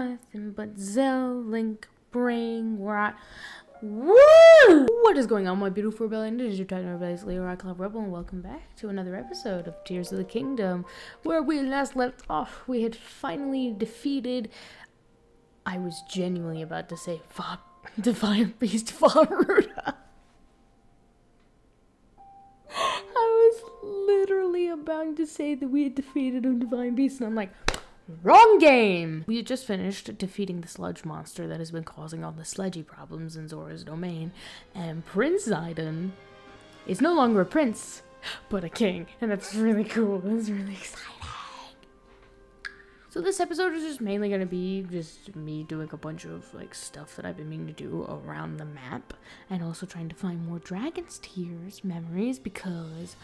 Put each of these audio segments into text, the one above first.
nothing but Link bring right. Woo! What is going on, my beautiful rebellion? It is your Titan Rebellious Leo Rock Club Rebel, and welcome back to another episode of Tears of the Kingdom, where we last left off. We had finally defeated. I was genuinely about to say Divine Beast Faruta. I was literally about to say that we had defeated a Divine Beast, and I'm like, wrong game! We had just finished defeating the sludge monster that has been causing all the sludgy problems in Zora's domain, and Prince Zidon is no longer a prince, but a king, and that's really cool. That's really exciting. So this episode is just mainly going to be just me doing a bunch of like stuff that I've been meaning to do around the map, and also trying to find more Dragon's Tears memories, because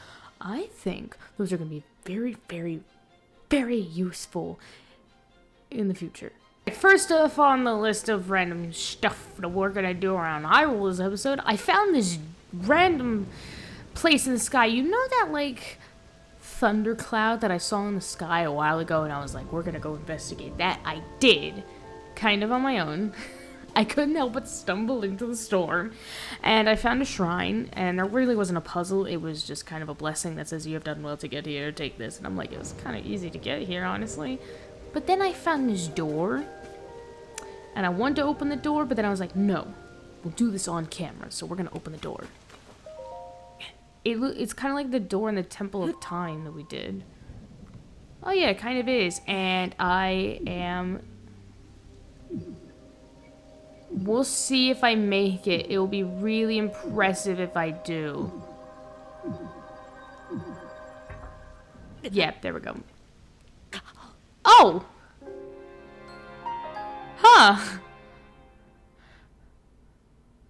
I think those are going to be very, very, very useful in the future. First off on the list of random stuff that we're gonna do around Hyrule this episode, I found this random place in the sky. You know that like thundercloud that I saw in the sky a while ago, and I was like, we're gonna go investigate that. I did, kind of on my own. I couldn't help but stumble into the storm, and I found a shrine, and there really wasn't a puzzle. It was just kind of a blessing that says you have done well to get here, take this, and I'm like, it was kind of easy to get here, honestly. But then I found this door, and I wanted to open the door, but then I was like, no, we'll do this on camera, so we're gonna open the door. It's kind of like the door in the Temple of Time that we did. Oh yeah, it kind of is, and I am... We'll see if I make it. It will be really impressive if I do. Yep, there we go. Oh! Huh.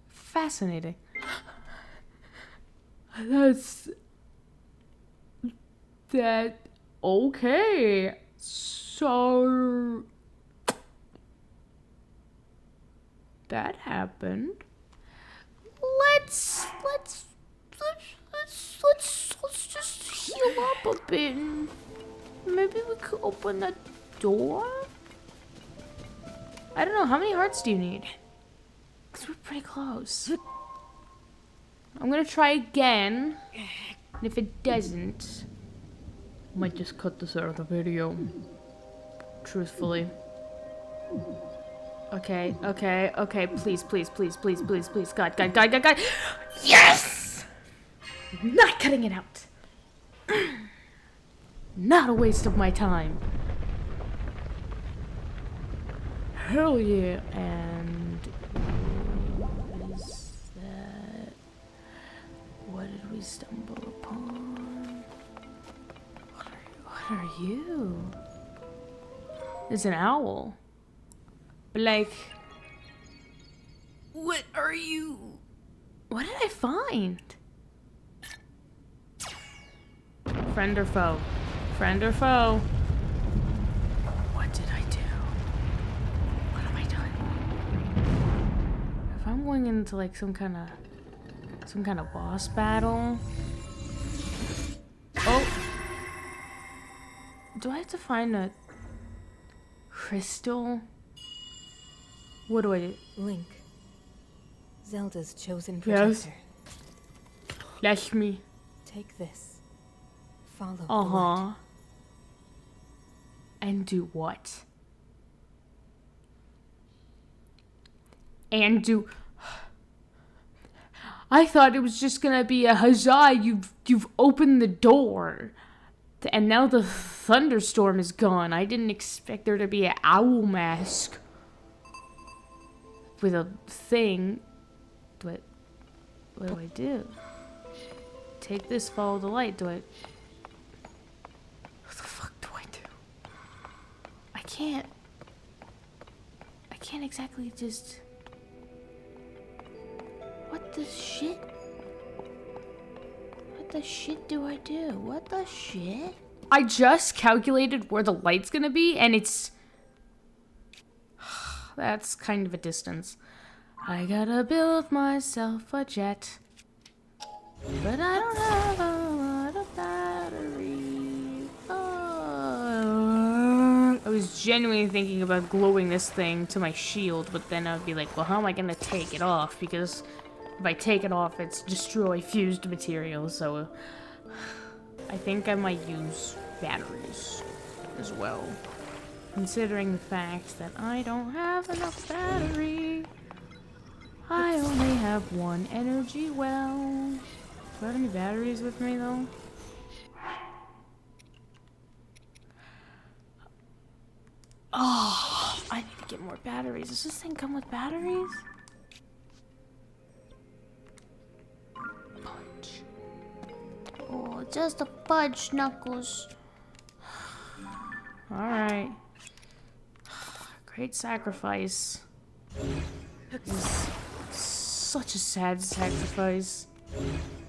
Fascinating. That... Okay. So... that happened. Let's just heal up a bit. Maybe we could open the door? I don't know, how many hearts do you need? Because we're pretty close. I'm gonna try again. And if it doesn't, I might just cut this out of the video. Truthfully. Okay, please, God. Yes! Not cutting it out. Not a waste of my time. Hell yeah. And what is that? What did we stumble upon? What are you? It's an owl. Like, what are you? What did I find? Friend or foe? Friend or foe? What did I do? What am I doing? If I'm going into like some kind of boss battle. Oh. Do I have to find a crystal? What do I do? Link. Zelda's chosen protector. Yes. Flash me. Take this. Follow the light. And do what? And do... I thought it was just gonna be a huzzah, you've opened the door. And now the thunderstorm is gone. I didn't expect there to be an owl mask with a thing. What do I do? Take this, follow the light. What the fuck do I do? I can't exactly just... What the shit? What the shit do I do? What the shit? I just calculated where the light's gonna be, and it's... That's kind of a distance. I gotta build myself a jet. But I don't have a lot of battery. Oh, was genuinely thinking about gluing this thing to my shield, but then I'd be like, well, how am I gonna take it off? Because if I take it off, it's destroy fused material, so I think I might use batteries as well. Considering the fact that I don't have enough battery. I only have one energy well. Do I have any batteries with me, though? Oh, I need to get more batteries. Does this thing come with batteries? Fudge. Oh, just a fudge, Knuckles. Alright. Great sacrifice. This is such a sad sacrifice.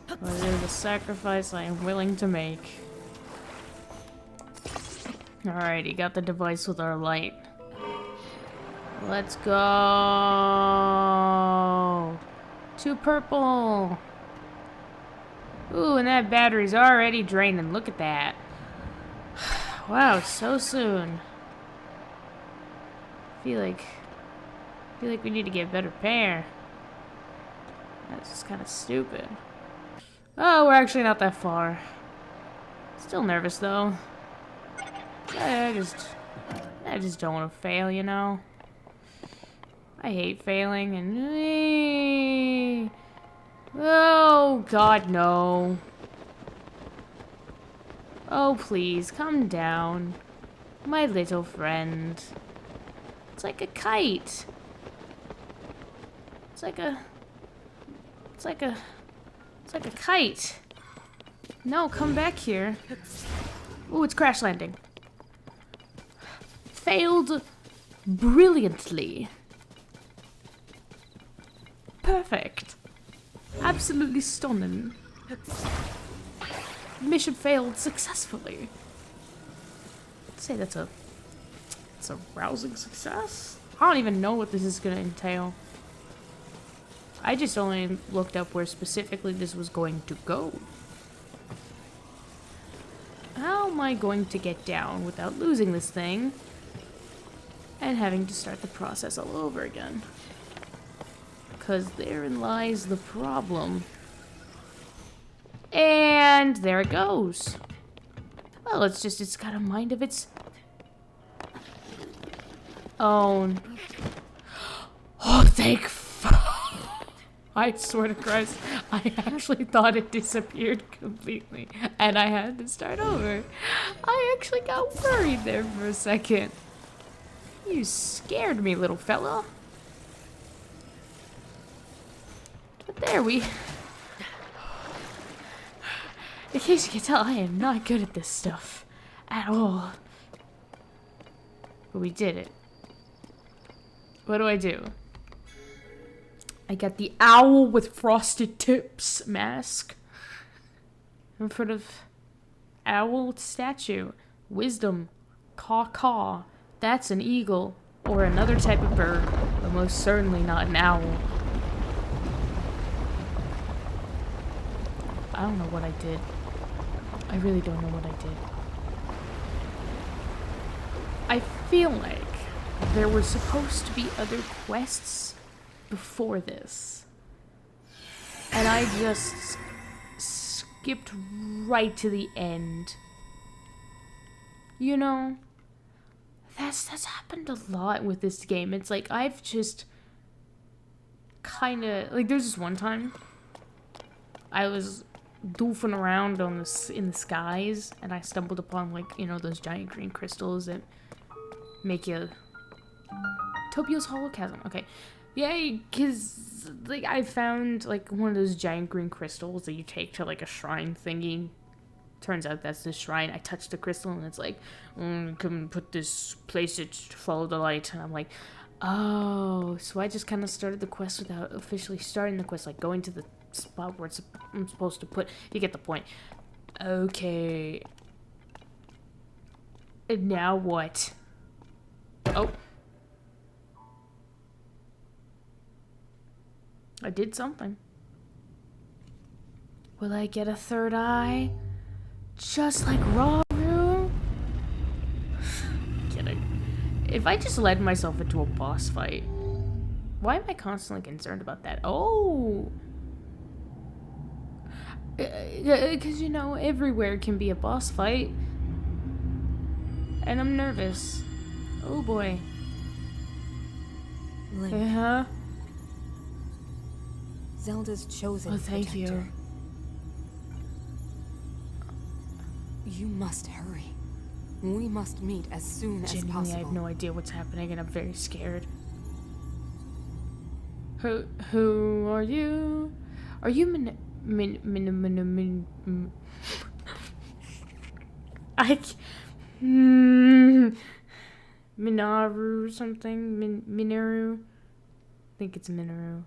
But it is a sacrifice I am willing to make. Alrighty, got the device with our light. Let's go! To purple! Ooh, and that battery's already draining. Look at that. Wow, so soon. I feel like we need to get a better pair. That's just kind of stupid. Oh, we're actually not that far. Still nervous though. I just don't want to fail, you know. I hate failing and oh God, no. Oh please, come down, my little friend. It's like a kite. It's like a kite. No, come back here. Ooh, it's crash landing. Failed brilliantly. Perfect. Absolutely stunning. Mission failed successfully. I'd say that's a rousing success. I don't even know what this is gonna entail. I just only looked up where specifically this was going to go. How am I going to get down without losing this thing and having to start the process all over again? Because therein lies the problem. And there it goes. Well, it's got a mind of its own. Oh, thank I swear to Christ, I actually thought it disappeared completely, and I had to start over. I actually got worried there for a second. You scared me, little fella. But there we... In case you can tell, I am not good at this stuff. At all. But we did it. What do I do? I got the owl with frosted tips mask in front of owl statue. Wisdom. Caw-caw. That's an eagle or another type of bird, but most certainly not an owl. I don't know what I did. I really don't know what I did. I feel like there were supposed to be other quests before this, and I just skipped right to the end. You know, that's happened a lot with this game. It's like I've just kind of like, there's this one time I was doofing around in the skies, and I stumbled upon, like, you know, those giant green crystals that make you Topio's Holochasm. Okay. Yeah, because, like, I found, like, one of those giant green crystals that you take to, like, a shrine thingy. Turns out that's the shrine. I touched the crystal, and it's like, come put this, place it to follow the light. And I'm like, oh. So I just kind of started the quest without officially starting the quest. Like, going to the spot where I'm supposed to put... You get the point. Okay. And now what? Oh. I did something. Will I get a third eye? Just like Raru? Kidding. If I just led myself into a boss fight, why am I constantly concerned about that? Oh! Because, you know, everywhere can be a boss fight. And I'm nervous. Oh boy. Link, Uh-huh. Zelda's chosen Oh, thank protector. you. You must hurry. We must meet as soon as Genuinely, possible. I have no idea what's happening, and I'm very scared. Who are you? Are you Minaru something? Minoru? I think it's Minoru.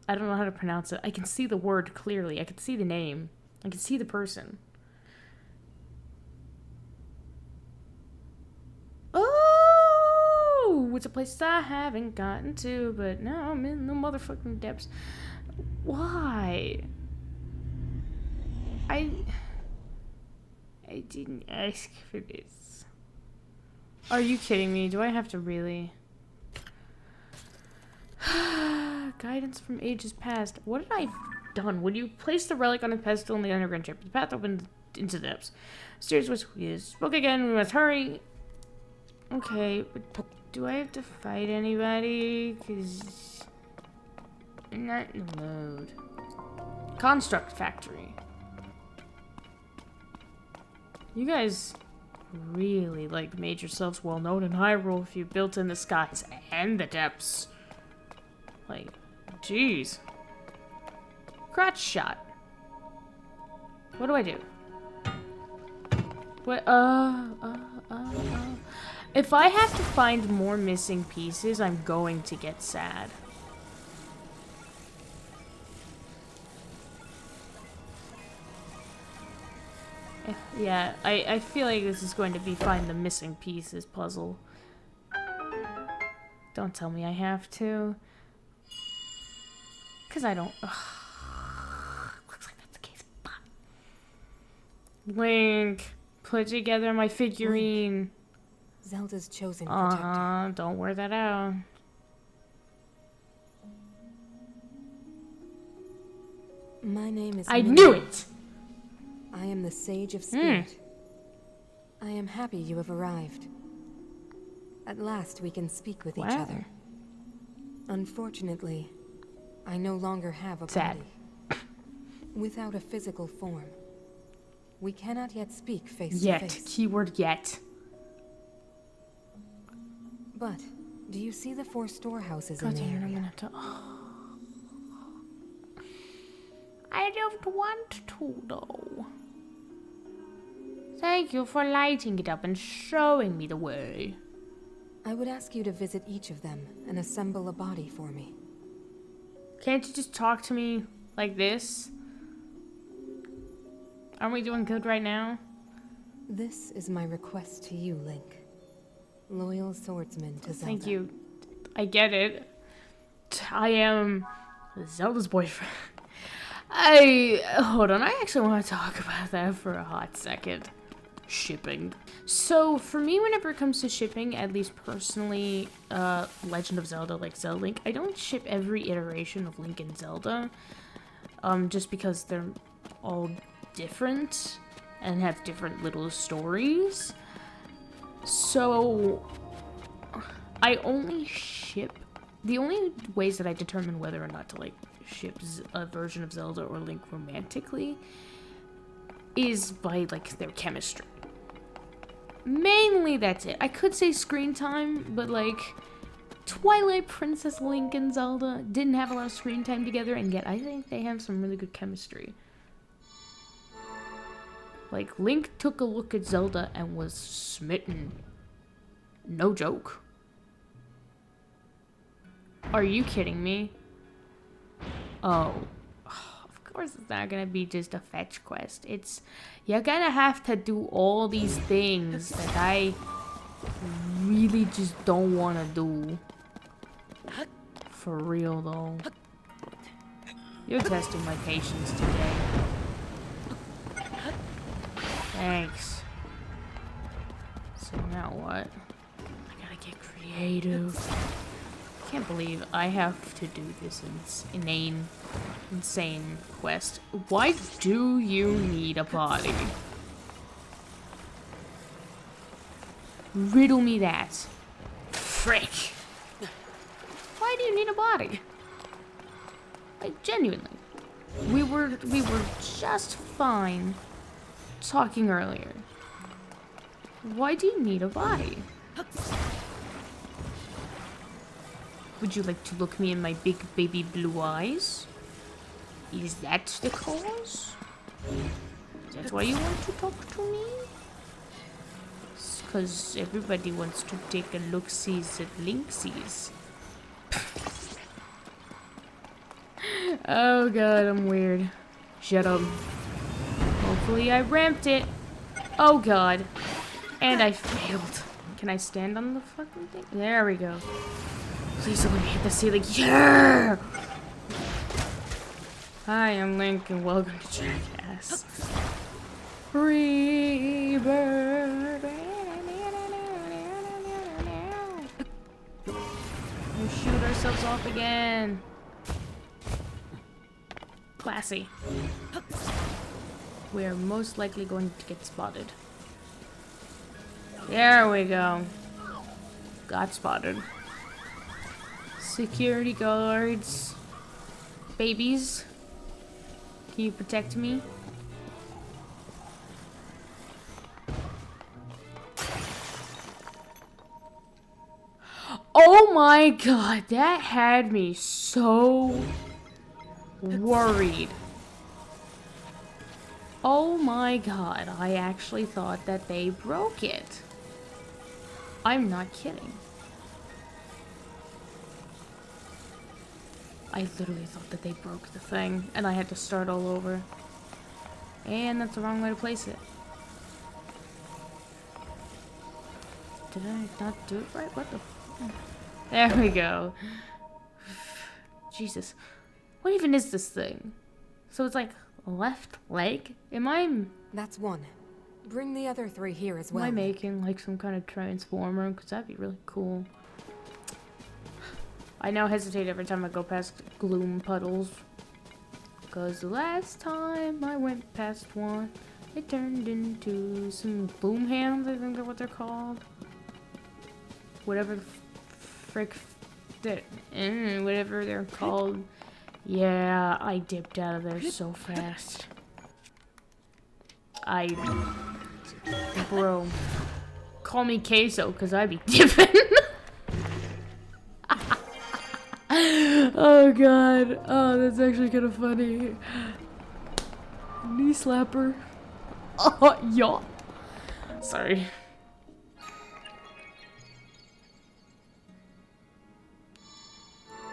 I don't know how to pronounce it. I can see the word clearly. I can see the name. I can see the person. Oh, it's a place I haven't gotten to, but now I'm in the motherfucking depths. Why? I didn't ask for this. Are you kidding me? Do I have to really? Guidance from ages past. What had I done? When you place the relic on a pedestal in the underground chamber, the path opens into the depths. Stairs was spoke again. We must hurry. Okay, but do I have to fight anybody? Because I'm not in the mode. Construct Factory. You guys really made yourselves well known in Hyrule if you built in the skies and the depths. Like, jeez. Crotch shot. What do I do? What? If I have to find more missing pieces, I'm going to get sad. Yeah, I feel like this is going to be find the missing pieces puzzle. Don't tell me I have to. Because I don't. Looks like that's the case. Link, put together my figurine. Zelda's chosen protector. Don't wear that out. My name is I Minna. knew it! I am the Sage of Spirit. I am happy you have arrived. At last we can speak with each other. Unfortunately, I no longer have a Sad. body. Without a physical form, we cannot yet speak face to Yet. face. Keyword yet. But do you see the 4 storehouses God in the damn it, I'm area? gonna have to. I don't want to, though. Thank you for lighting it up and showing me the way. I would ask you to visit each of them and assemble a body for me. Can't you just talk to me like this? Aren't we doing good right now? This is my request to you, Link. Loyal swordsman to Zelda. Thank you. I get it. I am Zelda's boyfriend. Hold on, I actually want to talk about that for a hot second. Shipping. So, for me, whenever it comes to shipping, at least personally, Legend of Zelda, like Zelda Link, I don't ship every iteration of Link and Zelda, just because they're all different and have different little stories. So, I only ship, the only ways that I determine whether or not to, ship a version of Zelda or Link romantically is by, their chemistry. Mainly that's it. I could say screen time, but, Twilight Princess Link and Zelda didn't have a lot of screen time together, and yet I think they have some really good chemistry. Link took a look at Zelda and was smitten. No joke. Are you kidding me? Oh, of course it's not gonna be just a fetch quest. It's, you're gonna have to do all these things that I really just don't want to do. For real though. You're testing my patience today. Thanks. So now what? I gotta get creative. I can't believe I have to do this insane quest. Why do you need a body? Riddle me that. Frick. Why do you need a body? Like, genuinely. We were just fine talking earlier. Why do you need a body? Would you like to look me in my big baby blue eyes? Is that the cause? Is that why you want to talk to me? Because everybody wants to take a look-sees at Linksies. Oh god, I'm weird. Shut up. Hopefully I ramped it. Oh god. And I failed. Can I stand on the fucking thing? There we go. Please don't let me hit the ceiling. Yeah! Hi, I'm Link, and welcome to Jackass. Free bird. We'll shoot ourselves off again. Classy. We are most likely going to get spotted. There we go. Got spotted. Security guards. Babies. Can you protect me? Oh my god, that had me so worried. Oh my god, I actually thought that they broke it. I'm not kidding. I literally thought that they broke the thing, and I had to start all over. And that's the wrong way to place it. Did I not do it right? What the... There we go. Jesus. What even is this thing? So it's like left leg? Am I... That's one. Bring the other 3 here as well. Am I making like some kind of transformer? Because that'd be really cool. I now hesitate every time I go past gloom puddles. Because the last time I went past one, it turned into some boom hands, I think they're what they're called. Whatever the frick, whatever they're called. Yeah, I dipped out of there so fast. Bro, call me Queso, because I be dipping. Oh god, oh, that's actually kind of funny. Knee slapper. Oh, yeah. Sorry.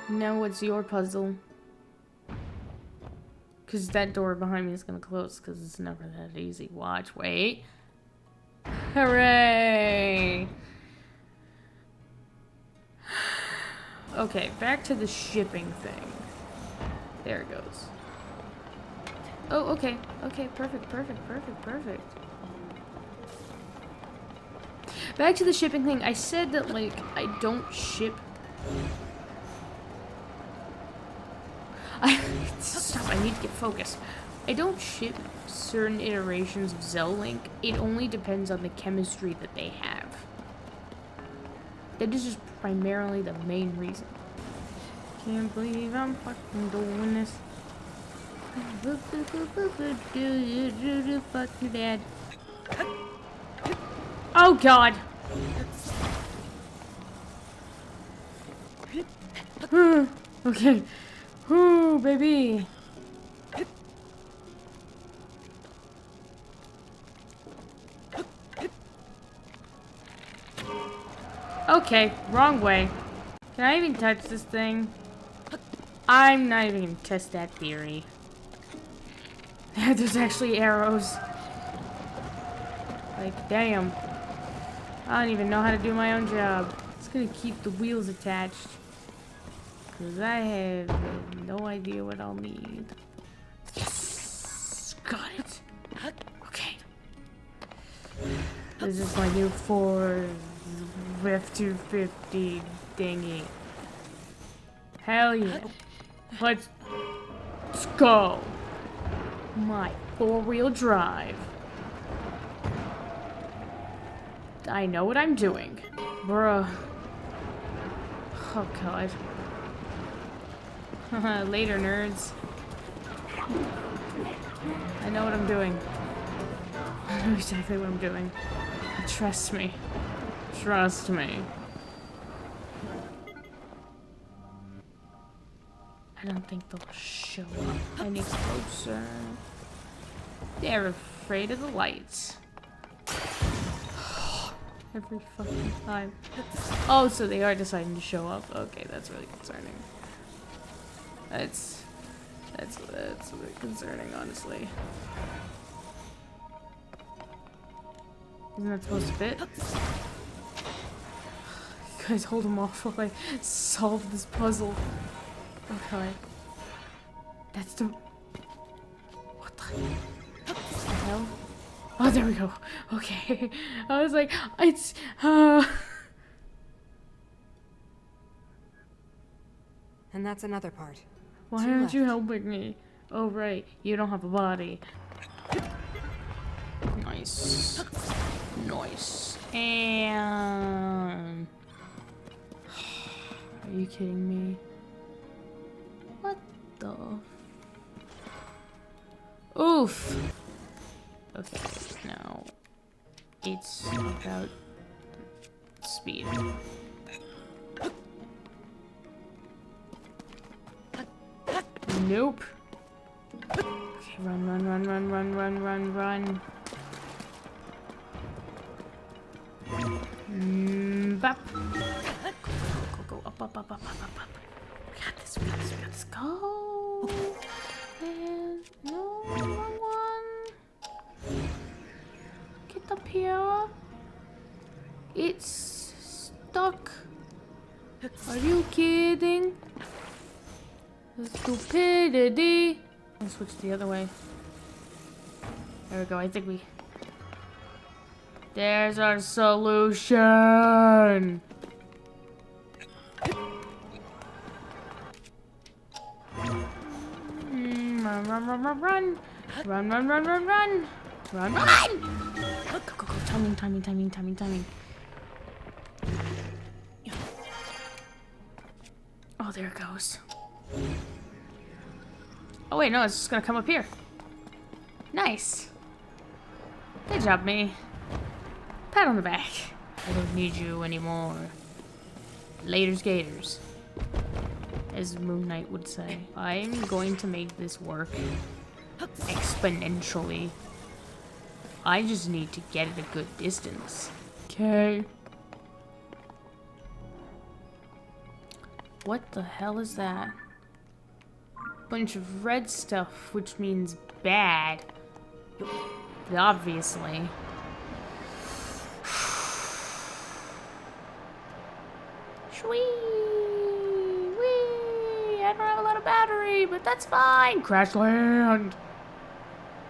Now what's your puzzle? Because that door behind me is going to close because it's never that easy. Watch, wait. Hooray! Okay, back to the shipping thing. There it goes. Oh, okay. Okay, perfect. Back to the shipping thing. I said that, like, I don't ship... Stop, I need to get focused. I don't ship certain iterations of Zell-Link. It only depends on the chemistry that they have. That is just primarily the main reason. Can't believe I'm fucking doing this. Fuck your dad. Oh god! Okay. Ooh, baby. Okay, wrong way. Can I even touch this thing? I'm not even gonna test that theory. There's actually arrows. Like, damn. I don't even know how to do my own job. It's gonna keep the wheels attached. Because I have no idea what I'll need. Yes! Got it. Okay. This is my new F-250 dinghy. Hell yeah. Let's go. My four-wheel drive. I know what I'm doing. Bruh. Oh, God. Later, nerds. I know what I'm doing. I know exactly what I'm doing. Trust me. Trust me. I don't think they'll show up any closer. They're afraid of the lights. Every fucking time. Oh, so they are deciding to show up. Okay, that's really concerning. That's really concerning, honestly. Isn't that supposed to fit? You guys hold them off while I solve this puzzle. Okay. That's the... What the hell? Oh, there we go. Okay. I was like, it's... And that's another part. Why aren't you helping me? Oh, right. You don't have a body. Nice. Nice. And... Are you kidding me? What the... Oof! Okay, now... It's about... speed. Nope. Okay, run, run, run, run, run, run, run, run. Bop. Go, up, up, up, up, up, up, up. We got this, we got this, we got this. Go. And no, wrong one. Get up here. It's stuck. Are you kidding? Stupidity. I'll switch the other way. There we go. I think we... There's our solution. Run, run, run, run, run. Run, run, run, run, run. Run, run. Go, go, go. Timing, timing, timing, timing, timing. Oh, there it goes. Oh wait, no, it's just gonna come up here. Nice. Good job, me. Pat on the back. I don't need you anymore. Laters gators. As Moon Knight would say. I'm going to make this work exponentially. I just need to get at a good distance. Okay. What the hell is that? Bunch of red stuff, which means bad. Obviously. Shwee! Wee! I don't have a lot of battery, but that's fine. Crash land.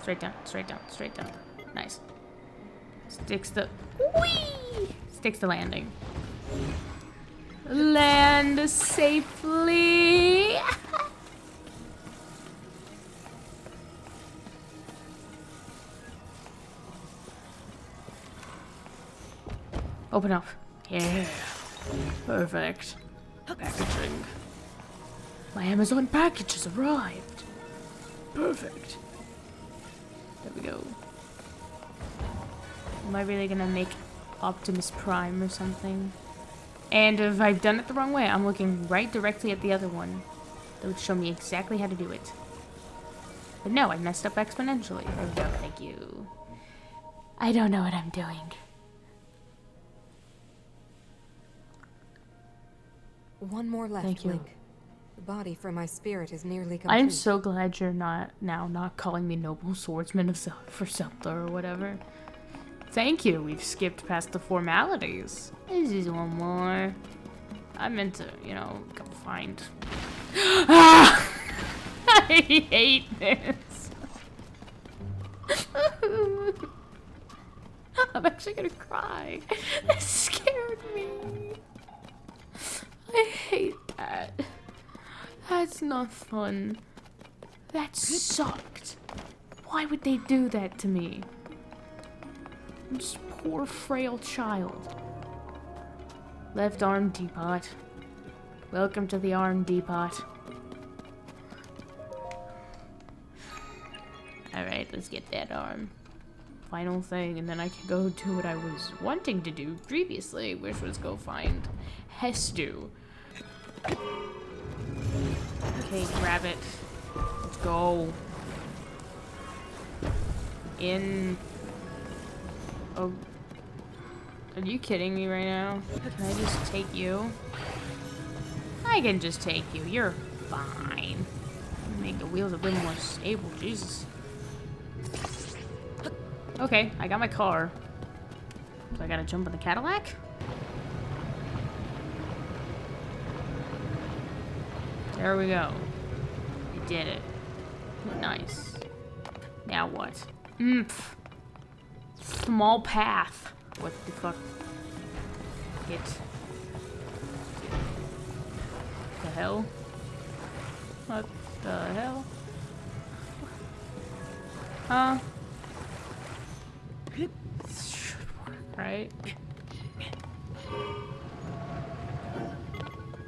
Straight down, straight down, straight down. Nice. Sticks the... Whee! Sticks the landing. Land safely. Open up. Yeah. Perfect. Packaging. My Amazon package has arrived. Perfect. There we go. Am I really gonna make Optimus Prime or something? And if I've done it the wrong way, I'm looking right directly at the other one. That would show me exactly how to do it. But no, I messed up exponentially. There we go, thank you. I don't know what I'm doing. One more left, Thank you. Link. The body for my spirit is nearly complete. I'm so glad you're not calling me Noble Swordsman of for Zelda or whatever. Thank you, we've skipped past the formalities. This is one more. I meant to, you know, go find... Ah! I hate this. I'm actually gonna cry. That scared me. I hate that. That's not fun. That sucked. Why would they do that to me? This poor frail child. Left arm depot. Welcome to the arm depot. Alright, let's get that arm. Final thing, and then I can go do what I was wanting to do previously, which was go find Hestu. Okay, grab it. Let's go. In. Oh. Are you kidding me right now? Can I just take you? I can just take you. You're fine. Make the wheels a bit more stable. Jesus. Okay, I got my car. So I gotta jump in the Cadillac? There we go. I did it. Nice. Now what? Small path. What the fuck? Get. The hell? What the hell? Huh? Should work, right?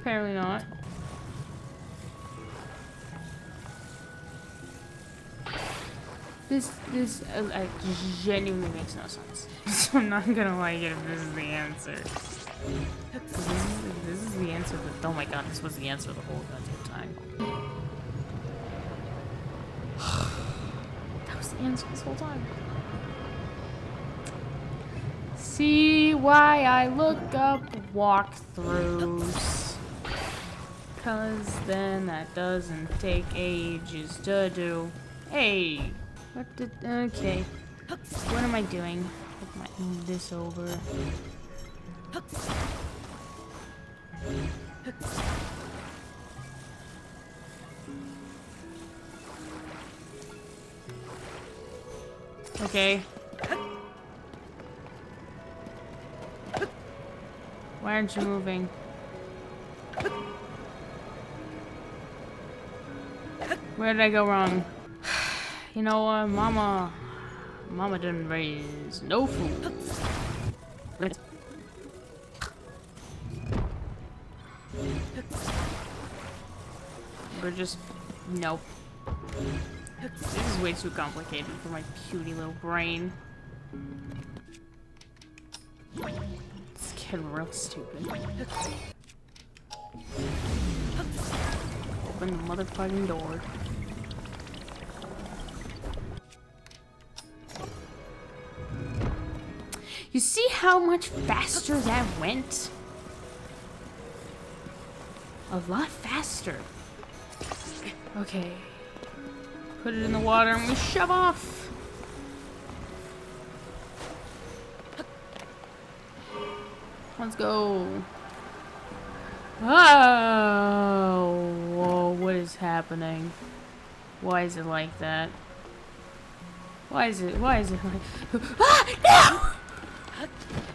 Apparently not. This genuinely makes no sense. So I'm not gonna like it if this is the answer. This is the answer. Oh my god, this was the answer the whole goddamn time. That was the answer this whole time. See why I look up walkthroughs. Cause then that doesn't take ages to do. Hey! What did... Okay. What am I doing? I might move this over. Okay. Why aren't you moving? Where did I go wrong? You know what, Mama didn't raise no food. We're just, nope. This is way too complicated for my cutie little brain. It's getting real stupid. Open the motherfucking door. You see how much faster that went? A lot faster. Okay. Put it in the water and we shove off. Let's go. Oh, whoa, what is happening? Why is it like that? Why is it like... Ah, no!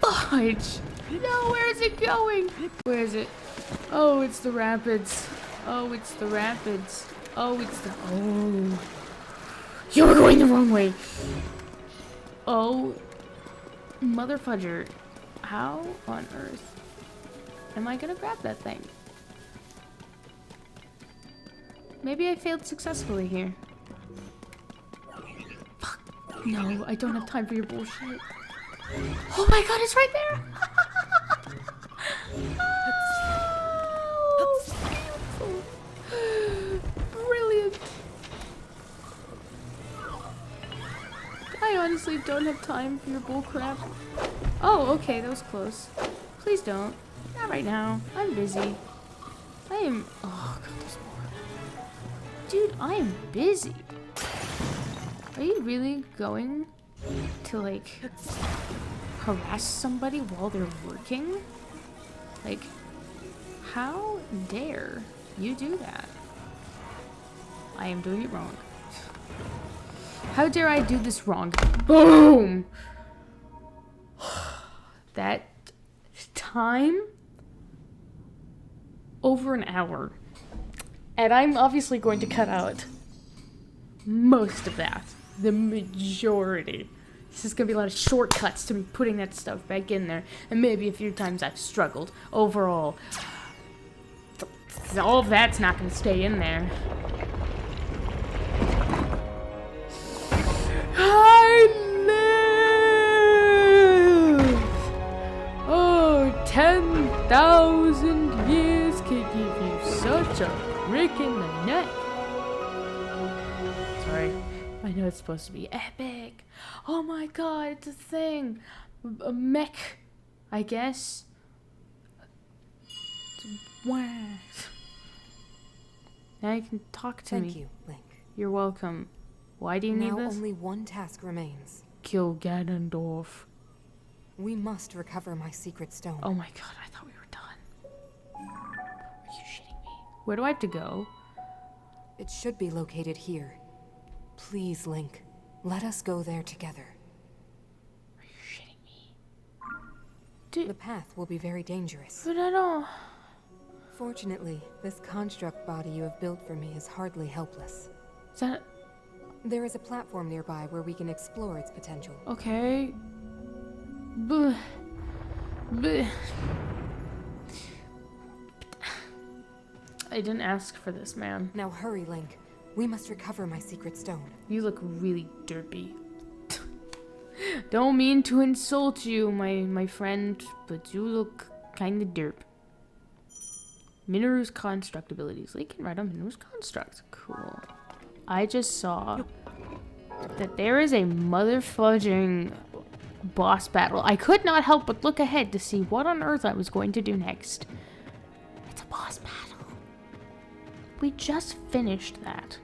Fudge! No, where is it going? Where is it? Oh, it's the rapids. Oh, it's the rapids. Oh, it's the... Oh. You were going the wrong way. Oh. Mother fudger. How on earth am I gonna grab that thing? Maybe I failed successfully here. Fuck. No, I don't have time for your bullshit. Oh my god, it's right there! Oh, beautiful. Brilliant. I honestly don't have time for your bullcrap. Oh, okay, that was close. Please don't. Not right now. I'm busy. I am... Oh god, there's more. Dude, I am busy. Are you really going to, like, harass somebody while they're working? Like, how dare you do that? I am doing it wrong. How dare I do this wrong? Boom! that time over an hour. And I'm obviously going to cut out most of that. The majority. This is going to be a lot of shortcuts to me putting that stuff back in there. And maybe a few times I've struggled. Overall, all of that's not going to stay in there. I live! Oh, 10,000 years could give you such a prick in the neck. Sorry. I know it's supposed to be epic. Oh my god, it's a thing. A mech, I guess. Wow. Now you can talk to me. Thank you, Link. You're welcome. Why do you need this? Now only one task remains. Kill Ganondorf. We must recover my secret stone. Oh my god, I thought we were done. Are you shitting me? Where do I have to go? It should be located here. Please, Link. Let us go there together. Are you shitting me? The path will be very dangerous. But I don't... Fortunately, this construct body you have built for me is hardly helpless. Is that... There is a platform nearby where we can explore its potential. Okay. Bleh. Bleh. I didn't ask for this, man. Now hurry, Link. We must recover my secret stone. You look really derpy. Don't mean to insult you, my friend, but you look kinda derp. Minoru's construct abilities. Link can ride on Minoru's construct. Cool. I just saw that there is a motherfudging boss battle. I could not help but look ahead to see what on earth I was going to do next. It's a boss battle. We just finished that.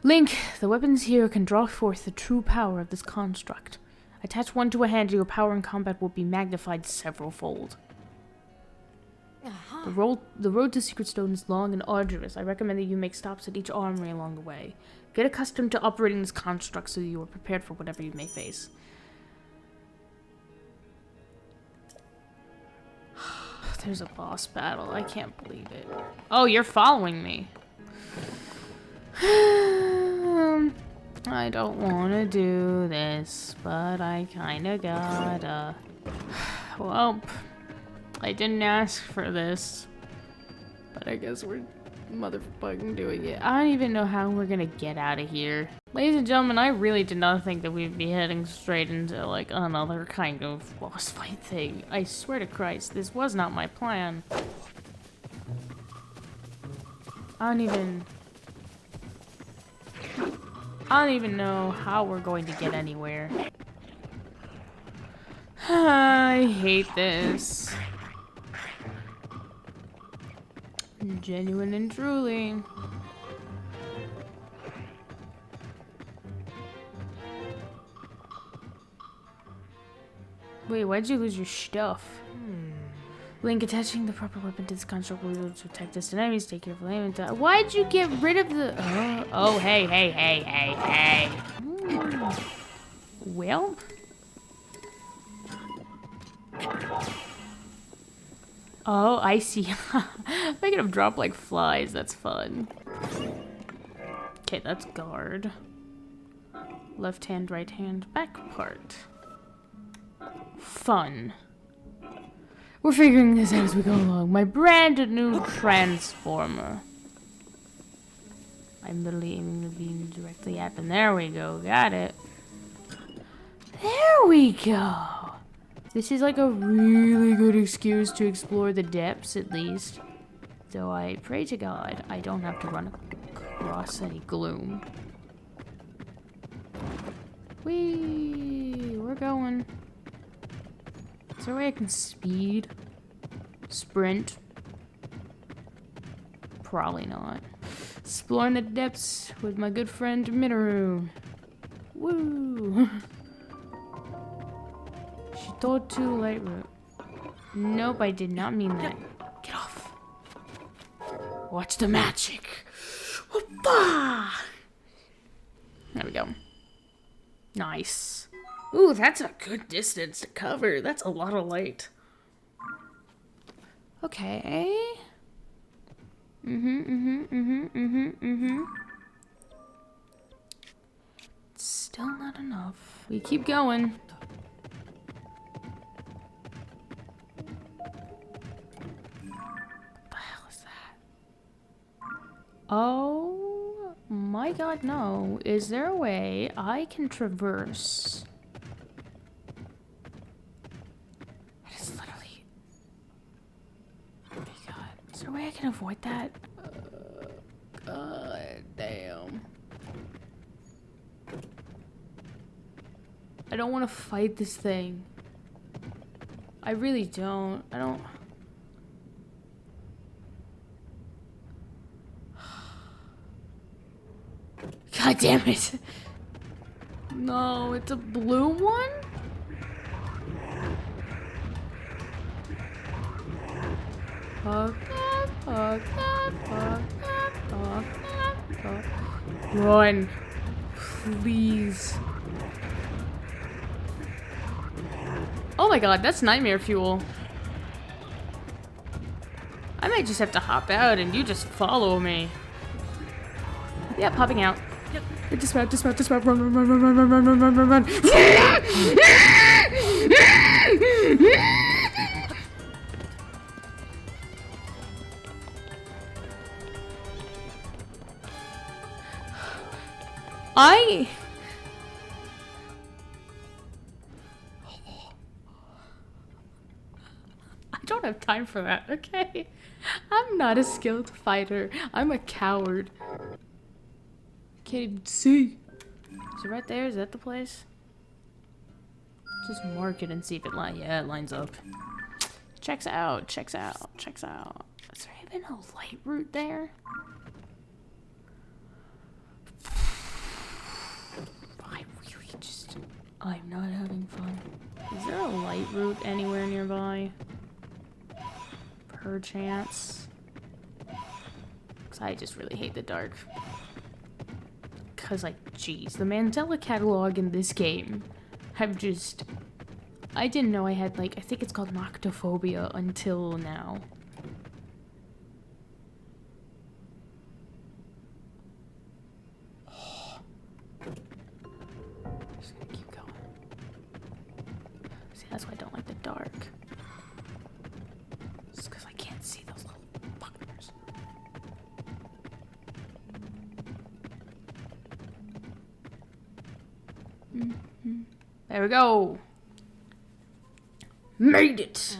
Link, the weapons here can draw forth the true power of this construct. Attach one to a hand and your power in combat will be magnified several-fold. The road to Secret Stone is long and arduous. I recommend that you make stops at each armory along the way. Get accustomed to operating this construct so that you are prepared for whatever you may face. There's a boss battle. I can't believe it. Oh, you're following me. I don't want to do this, but I kinda gotta. Well, I didn't ask for this, but I guess we're motherfucking doing it. I don't even know how we're gonna get out of here. Ladies and gentlemen, I really did not think that we'd be heading straight into, like, another kind of boss fight thing. I swear to Christ, this was not my plan. I don't even know how we're going to get anywhere. I hate this. Genuine and truly. Wait, why'd you lose your stuff? Link, attaching the proper weapon to this construct will be able to protect distant enemies. Take care of aim and die. Why'd you get rid of the... Oh, hey. Well... Oh, I see. Making them drop like flies. That's fun. Okay, that's guard. Left hand, right hand, back part. Fun. We're figuring this out as we go along. My brand new transformer. I'm literally aiming the beam directly at them. There we go. Got it. There we go. This is like a really good excuse to explore the depths, at least. Though I pray to God I don't have to run across any gloom. Whee! We're going. Is there a way I can speed? Sprint? Probably not. Exploring the depths with my good friend Minoru. Woo! She told too late route. Nope, I did not mean that. Get off. Watch the magic. Opa! There we go. Nice. Ooh, that's a good distance to cover. That's a lot of light. Okay. Still not enough. We keep going. What the hell is that? Oh my god, no. Is there a way I can traverse? That is literally... Oh my god. Is there a way I can avoid that? God damn. I don't want to fight this thing. I really don't. I don't... God damn it. No, it's a blue one? Fuck that, fuck that, fuck that, fuck that, fuck. Run. Please. Oh my god, that's nightmare fuel. I might just have to hop out and you just follow me. Yep, hopping out. Yep. Dismount, run, run, run, run, run, run, run, run, run, run. I don't have time for that, okay? I'm not a skilled fighter. I'm a coward. Can't even see. Is it right there? Is that the place? Just mark it and see if it lines. Yeah, it lines up. Checks out, checks out, checks out. Is there even a light route there? I'm not having fun. Is there a light route anywhere nearby? Perchance. Because I just really hate the dark. Because, like, geez, the Mandela catalog in this game have just... I didn't know I had, like, I think it's called noctophobia until now. Just gonna keep going. See, that's why I don't like the dark. It's because I can't see those little fuckers. There we go. Made it.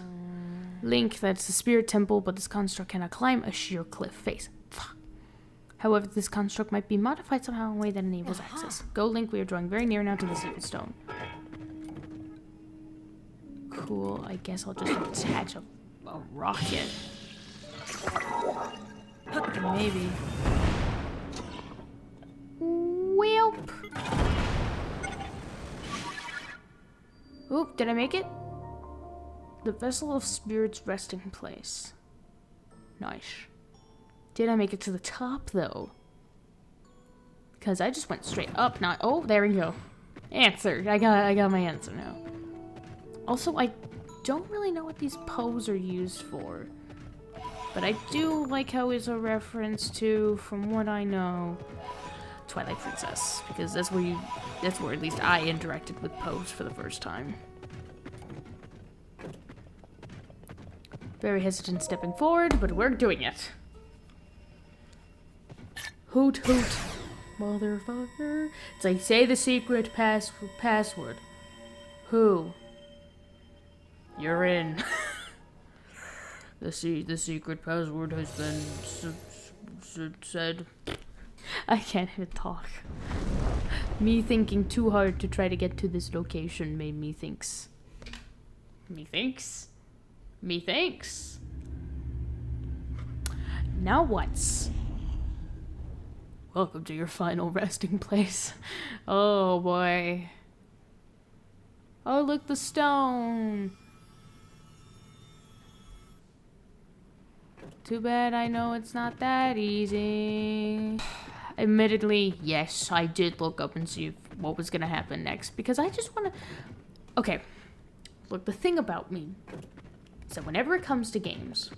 Link, that's the spirit temple, but this construct cannot climb a sheer cliff face. Fuck. However, this construct might be modified somehow in a way that enables access. Go, Link, we are drawing very near now to the secret stone. Cool, I guess I'll just attach a rocket. Maybe. Welp. Oop, did I make it? The vessel of spirits resting place. Nice. Did I make it to the top though? Because I just went straight up, not... Oh, there we go. Answer. I got my answer now. Also, I don't really know what these poes are used for. But I do like how it's a reference to, from what I know, Twilight Princess. Because that's where at least I interacted with poes for the first time. Very hesitant stepping forward, but we're doing it. Hoot hoot. Motherfucker. It's like, say the secret password. Who? You're in. The secret password has been said. I can't even talk. Me thinking too hard to try to get to this location made me thinks. Methinks. Now what's? Welcome to your final resting place. Oh boy. Oh, look, the stone. Too bad I know it's not that easy. Admittedly, yes, I did look up and see what was gonna happen next, because I just wanna... Okay, look, the thing about me is that whenever it comes to games,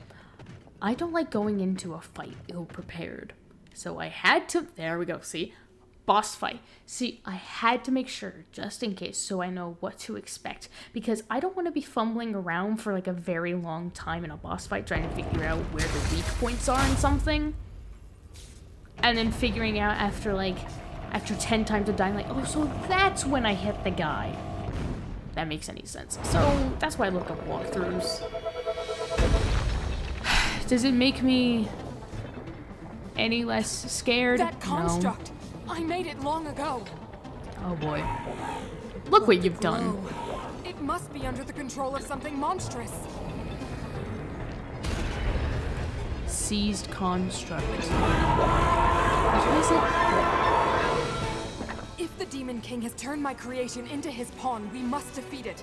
I don't like going into a fight ill-prepared. So I had to... There we go, see? Boss fight. See, I had to make sure, just in case, so I know what to expect. Because I don't want to be fumbling around for like a very long time in a boss fight trying to figure out where the weak points are in something. And then figuring out after 10 times of dying, like, oh, so that's when I hit the guy. That makes any sense. So that's why I look up walkthroughs. Does it make me any less scared? That construct! No. I made it long ago. Oh boy. Look what you've done. It must be under the control of something monstrous. Seized construct. What is it? If the Demon King has turned my creation into his pawn, we must defeat it.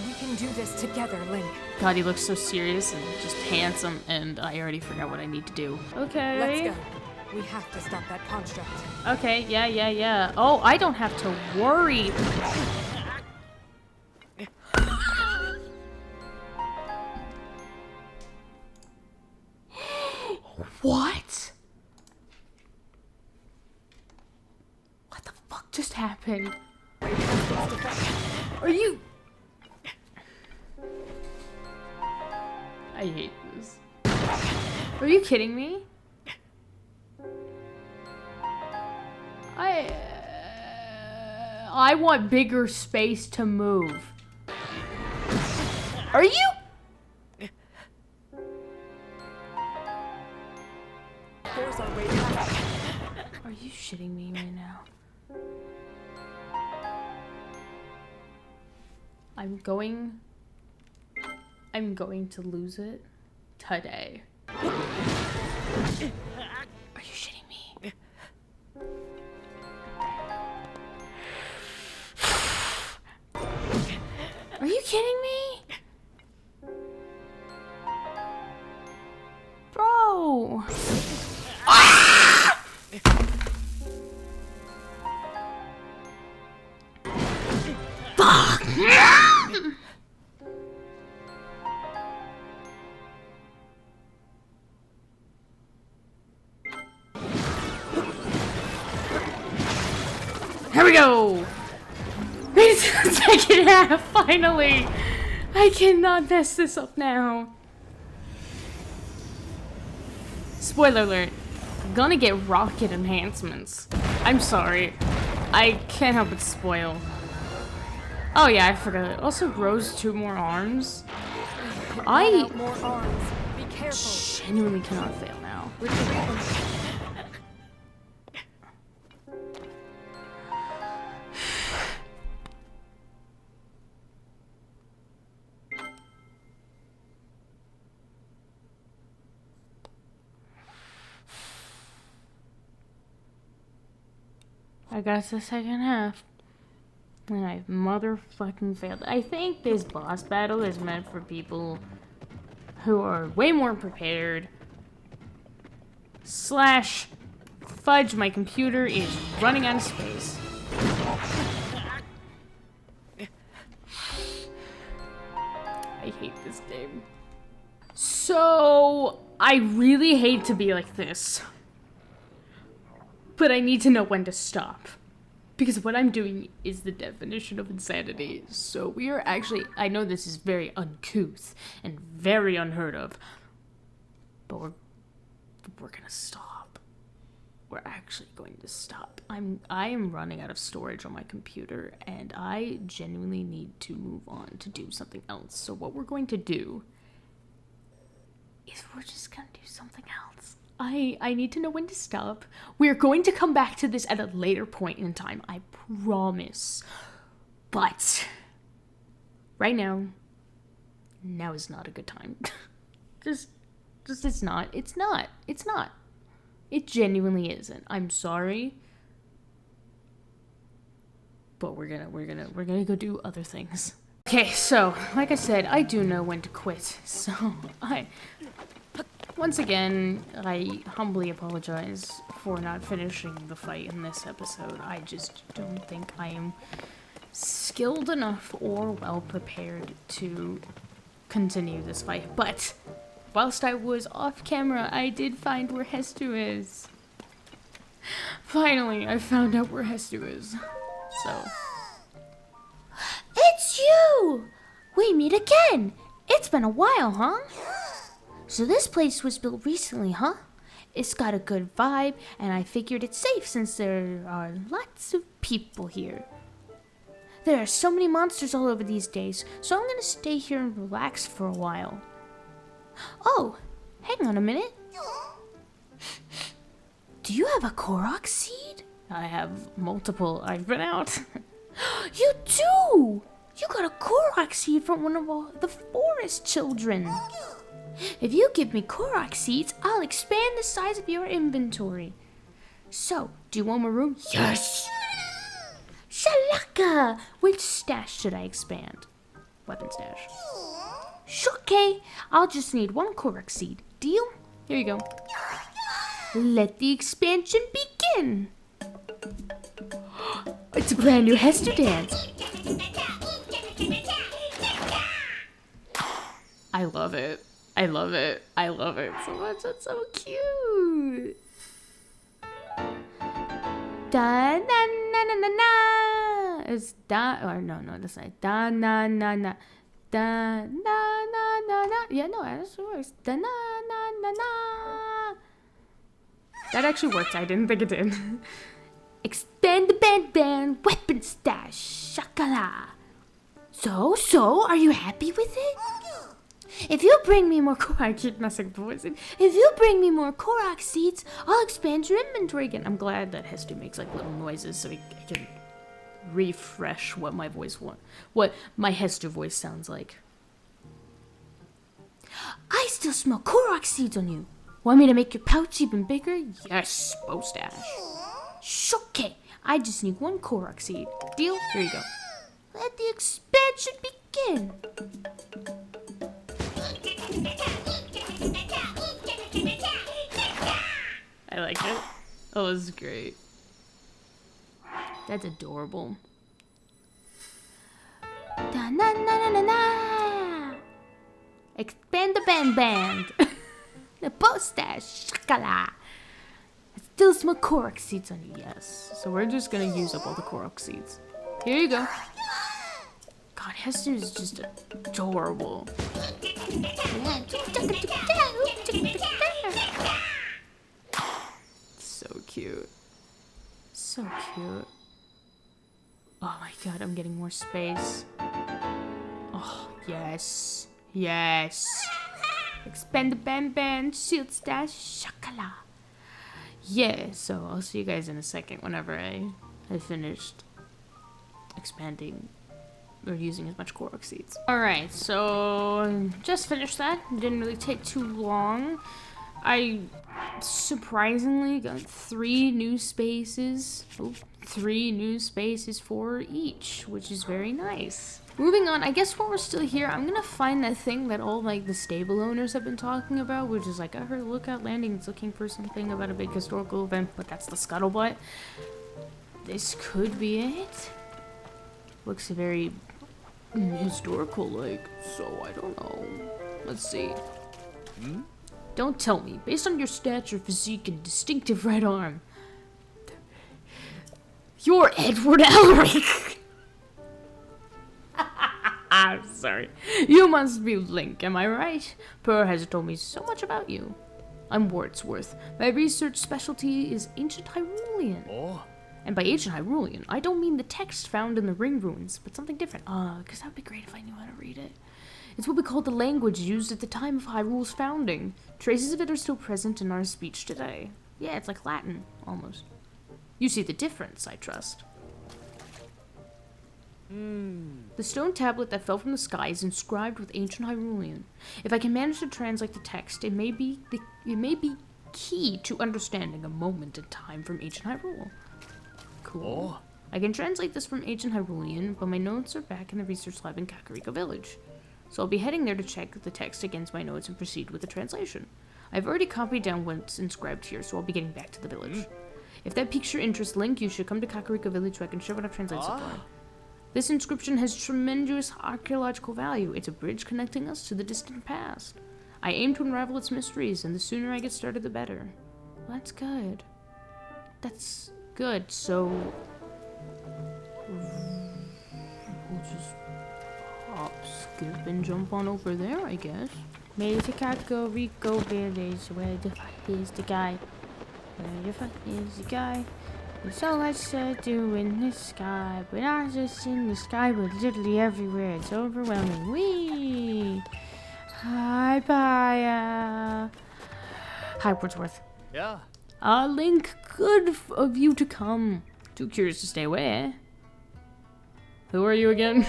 We can do this together, Link. God, he looks so serious and just handsome, and I already forgot what I need to do. Okay. Let's go. We have to stop that construct. Okay, yeah. Oh, I don't have to worry. What? What the fuck just happened? Are you... I hate this. Are you kidding me? I want bigger space to move. Are you? Are you shitting me right now? I'm going to lose it today. Are you shitting me? Are you kidding me? Bro! Ah! Fuck! Here we go! It's the second half, finally! I cannot mess this up now. Spoiler alert. I'm gonna get rocket enhancements. I'm sorry. I can't help but spoil. Oh yeah, I forgot. It also grows 2 more arms. I more arms. Be careful. Genuinely cannot fail now. I got the second half. And I motherfucking failed. I think this boss battle is meant for people who are way more prepared. Slash fudge, my computer is running out of space. I hate this game. So, I really hate to be like this. But I need to know when to stop. Because what I'm doing is the definition of insanity. So we are actually... I know this is very uncouth and very unheard of. But we're gonna stop. We're actually going to stop. I am running out of storage on my computer. And I genuinely need to move on to do something else. So what we're going to do is we're just gonna do something else. I need to know when to stop. We're going to come back to this at a later point in time. I promise. But right now is not a good time. just it's not. It's not. It genuinely isn't. I'm sorry. But we're gonna go do other things. Okay, so like I said, I do know when to quit. So Once again, I humbly apologize for not finishing the fight in this episode. I just don't think I am skilled enough or well prepared to continue this fight. But whilst I was off camera, I did find where Hester is. Finally, I found out where Hester is. So. It's you! We meet again! It's been a while, huh? So this place was built recently, huh? It's got a good vibe, and I figured it's safe since there are lots of people here. There are so many monsters all over these days, so I'm gonna stay here and relax for a while. Oh, hang on a minute. Do you have a Korok seed? I have multiple. I've been out. You do! You got a Korok seed from one of the forest children. If you give me Korok seeds, I'll expand the size of your inventory. So, do you want more room? Yes! Shalaka! Which stash should I expand? Weapon stash. Okay, I'll just need one Korok seed. Deal? Here you go. Let the expansion begin! It's a brand new Hester dance. I love it. I love it. I love it so much. It's so cute. Da na na na na na. It's da or no, that's not da na na na. Da na na na na. Yeah, no, that's works. Da na na na na. That actually worked. I didn't think it did. Expand the band, weapon stash, shakala. So, are you happy with it? If you bring me more Korok, I keep messing with voice. If you bring me more Korok seeds, I'll expand your inventory again. I'm glad that Hester makes like little noises so I can refresh what my Hester voice sounds like. I still smell Korok seeds on you. Want me to make your pouch even bigger? Yes, bow stash. Okay, I just need one Korok seed. Deal? Here you go. Let the expansion begin. I like it. That was great. That's adorable. Da na na na na na. Expand the band. The bow stash. Shakala. I still smell Korok seeds on you. Yes. So we're just gonna use up all the Korok seeds. Here you go. God, Hester is just adorable. So cute. So cute. Oh my god, I'm getting more space. Oh, yes. Yes. Expand the band, shield stash, shakala. Yeah, so I'll see you guys in a second whenever I finished expanding or using as much Korok seeds. Alright, so just finished that. Didn't really take too long. I surprisingly got 3 new spaces. Oh, 3 new spaces for each, which is very nice. Moving on, I guess while we're still here, I'm gonna find that thing that all like the stable owners have been talking about, which is like, I heard Lookout Landing is looking for something about a big historical event, but that's the scuttlebutt. This could be it. Looks very historical-like, so I don't know. Let's see. Don't tell me. Based on your stature, physique, and distinctive right arm, you're Edward Elric! I'm sorry. You must be Link, am I right? Per has told me so much about you. I'm Wordsworth. My research specialty is ancient Hyrulean. Oh. And by ancient Hyrulean, I don't mean the text found in the ring ruins, but something different. Because that would be great if I knew how to read it. It's what we call the language used at the time of Hyrule's founding. Traces of it are still present in our speech today. Yeah, it's like Latin, almost. You see the difference, I trust. The stone tablet that fell from the sky is inscribed with ancient Hyrulean. If I can manage to translate the text, it may be key to understanding a moment in time from ancient Hyrule. Cool. I can translate this from ancient Hyrulean, but my notes are back in the research lab in Kakariko Village. So I'll be heading there to check the text against my notes and proceed with the translation. I've already copied down what's inscribed here, so I'll be getting back to the village. If that piques your interest, Link, you should come to Kakariko Village so I can share what I've translated so far. This inscription has tremendous archaeological value. It's a bridge connecting us to the distant past. I aim to unravel its mysteries, and the sooner I get started, the better. Well, that's good. That's good, so... we'll just hop, skip, and jump on over there, I guess. Made it to Kakariko Village. Where the fuck is the guy? Where the fuck is the guy? There's so much to do in the sky, but not just in the sky, but literally everywhere. It's overwhelming. Whee! Hi, Paya. Hi, Wordsworth. Yeah. Link, good of you to come. Too curious to stay away. Who are you again?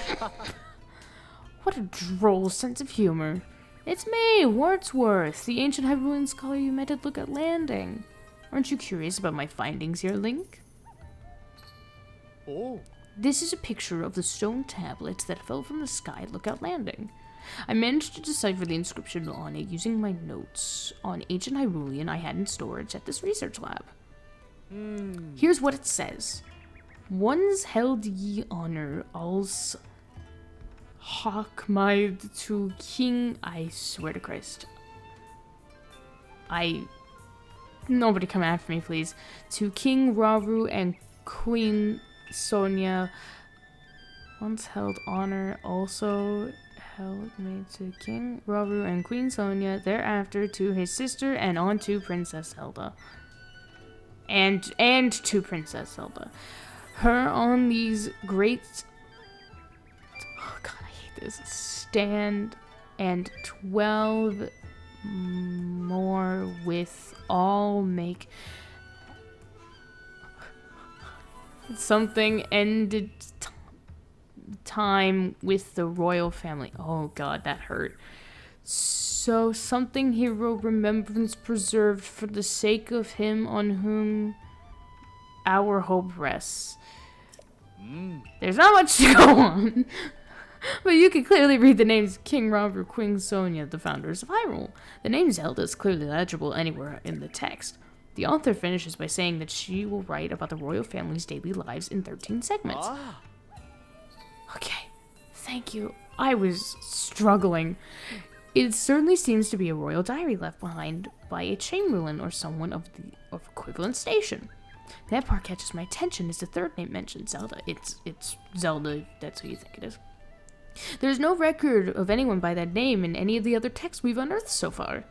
What a droll sense of humor. It's me, Wordsworth, the ancient Hyrulean scholar you met at Lookout Landing. Aren't you curious about my findings here, Link? Oh. This is a picture of the stone tablets that fell from the sky at Lookout Landing. I managed to decipher the inscription on it using my notes on ancient Hyrulean I had in storage at this research lab. Here's what it says. Once held ye honor als Hawkmide to King... I swear to Christ. Nobody come after me, please. To King Rauru and Queen Sonia. Once held honor also held me to King Rauru and Queen Sonia. Thereafter to his sister and on to Princess Zelda. And to Princess Zelda. Her on these great... Oh god, I hate this. Stand and 12... more with all make something ended time with the royal family. Oh god, that hurt. So something hero remembrance preserved for the sake of him on whom our hope rests. There's not much to go on. But you can clearly read the names King Rauru, Queen Sonia, the founders of Hyrule. The name Zelda is clearly legible anywhere in the text. The author finishes by saying that she will write about the royal family's daily lives in 13 segments. Okay, thank you. I was struggling. It certainly seems to be a royal diary left behind by a chamberlain or someone of equivalent station. That part catches my attention is the third name mentioned, Zelda. It's Zelda, that's who you think it is. There's no record of anyone by that name in any of the other texts we've unearthed so far.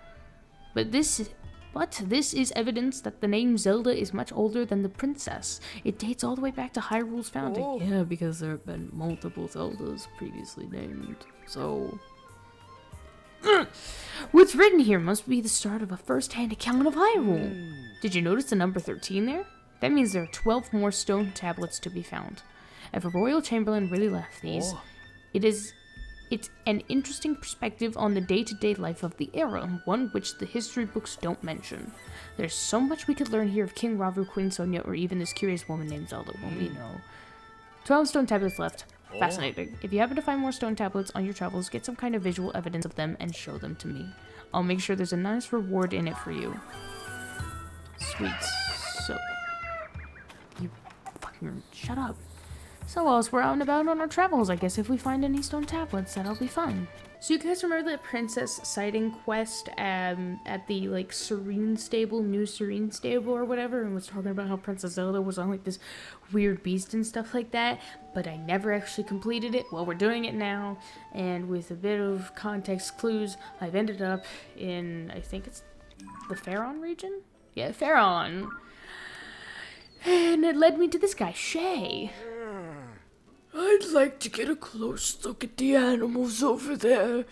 But this is evidence that the name Zelda is much older than the princess. It dates all the way back to Hyrule's founding. Oh. Yeah, because there have been multiple Zeldas previously named. So... What's written here must be the start of a first-hand account of Hyrule. Did you notice the number 13 there? That means there are 12 more stone tablets to be found. If a royal chamberlain really left these... It's an interesting perspective on the day-to-day life of the era, one which the history books don't mention. There's so much we could learn here of King Rauru, Queen Sonia, or even this curious woman named Zelda. Only know. 12 stone tablets left. Fascinating. If you happen to find more stone tablets on your travels, get some kind of visual evidence of them and show them to me. I'll make sure there's a nice reward in it for you. Sweet. So... You fucking... Shut up. So whilst we're out and about on our travels, I guess if we find any stone tablets, that'll be fun. So you guys remember that princess sighting quest at the, like, Serene Stable, New Serene Stable or whatever, and was talking about how Princess Zelda was on, like, this weird beast and stuff like that, but I never actually completed it. Well, we're doing it now, and with a bit of context clues, I've ended up in, I think it's the Faron region? Yeah, Faron. And it led me to this guy, Shay. I'd like to get a close look at the animals over there,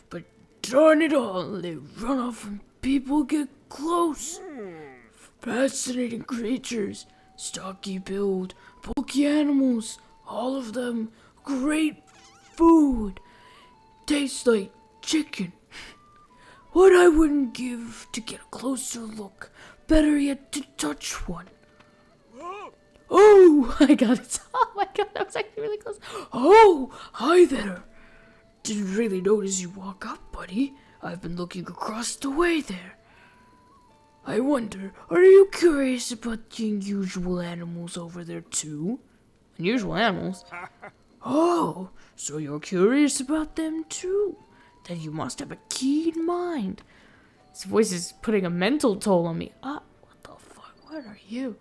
but darn it all, they run off when people get close. Fascinating creatures, stocky build, bulky animals, all of them great food. Tastes like chicken. What I wouldn't give to get a closer look, better yet to touch one. Oh, I got it. Oh my god, that was actually really close. Oh, hi there. Didn't really notice you walk up, buddy. I've been looking across the way there. I wonder, are you curious about the unusual animals over there too? Unusual animals? Oh, so you're curious about them too? Then you must have a keen mind. His voice is putting a mental toll on me. What the fuck? What are you?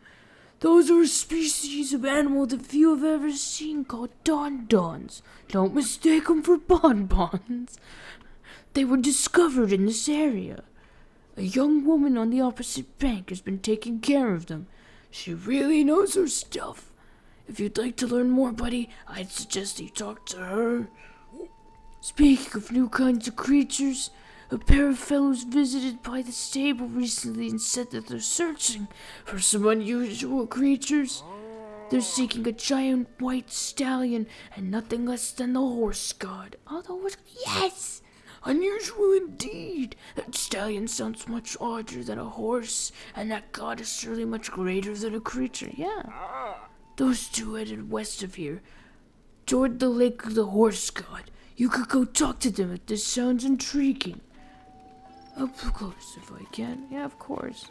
Those are a species of animal that few have ever seen called don-dons. Don't mistake them for bonbons. They were discovered in this area. A young woman on the opposite bank has been taking care of them. She really knows her stuff. If you'd like to learn more, buddy, I'd suggest you talk to her. Speaking of new kinds of creatures, a pair of fellows visited by the stable recently and said that they're searching for some unusual creatures. They're seeking a giant white stallion and nothing less than the horse god. Oh, the horse god. Yes! Unusual indeed. That stallion sounds much larger than a horse, and that god is surely much greater than a creature. Yeah. Those two headed west of here, toward the lake of the horse god. You could go talk to them if this sounds intriguing. Up close if I can. Yeah, of course.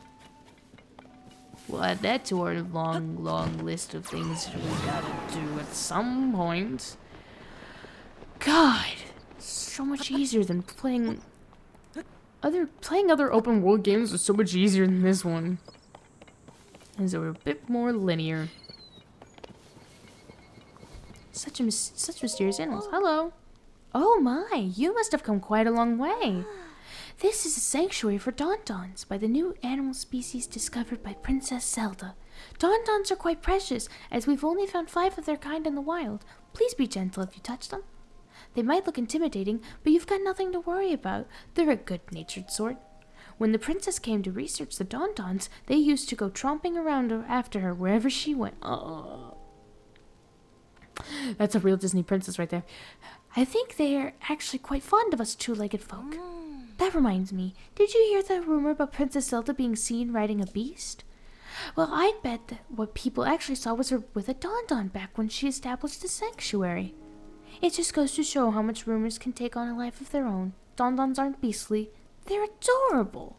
We'll add that to our long list of things we gotta do at some point. God, so much easier than playing other open world games was so much easier than this one. And so we're a bit more linear. Such mysterious animals. Hello. Oh my, you must have come quite a long way. This is a sanctuary for don-dons by the new animal species discovered by Princess Zelda. Don-dons are quite precious, as we've only found 5 of their kind in the wild. Please be gentle if you touch them. They might look intimidating, but you've got nothing to worry about. They're a good-natured sort. When the princess came to research the don-dons, they used to go tromping around after her wherever she went. Oh. That's a real Disney princess right there. I think they're actually quite fond of us two-legged folk. That reminds me, did you hear the rumor about Princess Zelda being seen riding a beast? Well, I'd bet that what people actually saw was her with a don-don back when she established the sanctuary. It just goes to show how much rumors can take on a life of their own. Don-dons aren't beastly, they're adorable.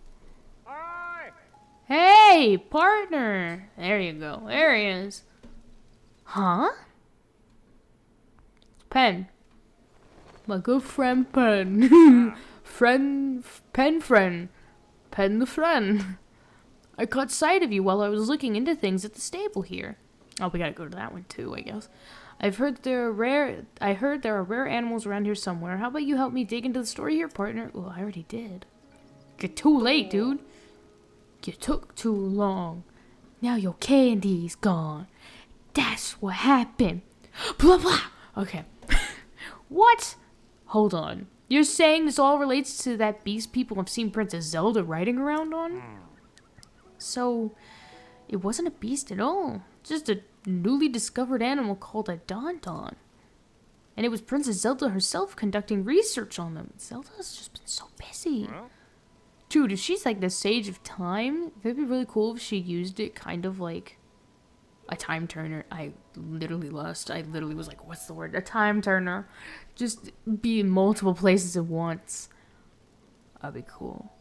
Hi. Hey, partner! There you go, there he is. Huh? Pen. My good friend Pen. Pen the friend. I caught sight of you while I was looking into things at the stable here. Oh, we gotta go to that one too, I guess. I heard there are rare animals around here somewhere. How about you help me dig into the story here, partner? Well, I already did. You're too late, dude. You took too long. Now your candy's gone. That's what happened. Blah blah. Okay. What? Hold on. You're saying this all relates to that beast people have seen Princess Zelda riding around on? So, it wasn't a beast at all. Just a newly discovered animal called a don-don. And it was Princess Zelda herself conducting research on them. Zelda's just been so busy. Dude, if she's like the sage of time, it'd be really cool if she used it kind of like a time turner. I literally was like, what's the word? A time turner. Just be in multiple places at once. That'd be cool.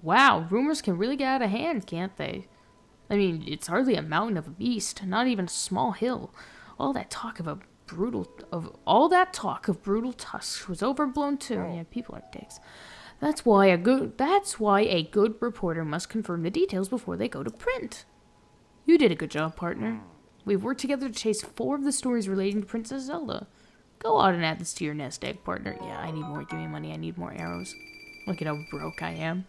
Wow, rumors can really get out of hand, can't they? I mean, it's hardly a mountain of a beast, not even a small hill. All that talk of brutal tusks was overblown too. Yeah, people are dicks. That's why a good reporter must confirm the details before they go to print. You did a good job, partner. We've worked together to chase 4 of the stories relating to Princess Zelda. Go out and add this to your nest egg, partner. Yeah, I need more. Give me money. I need more arrows. Look at how broke I am.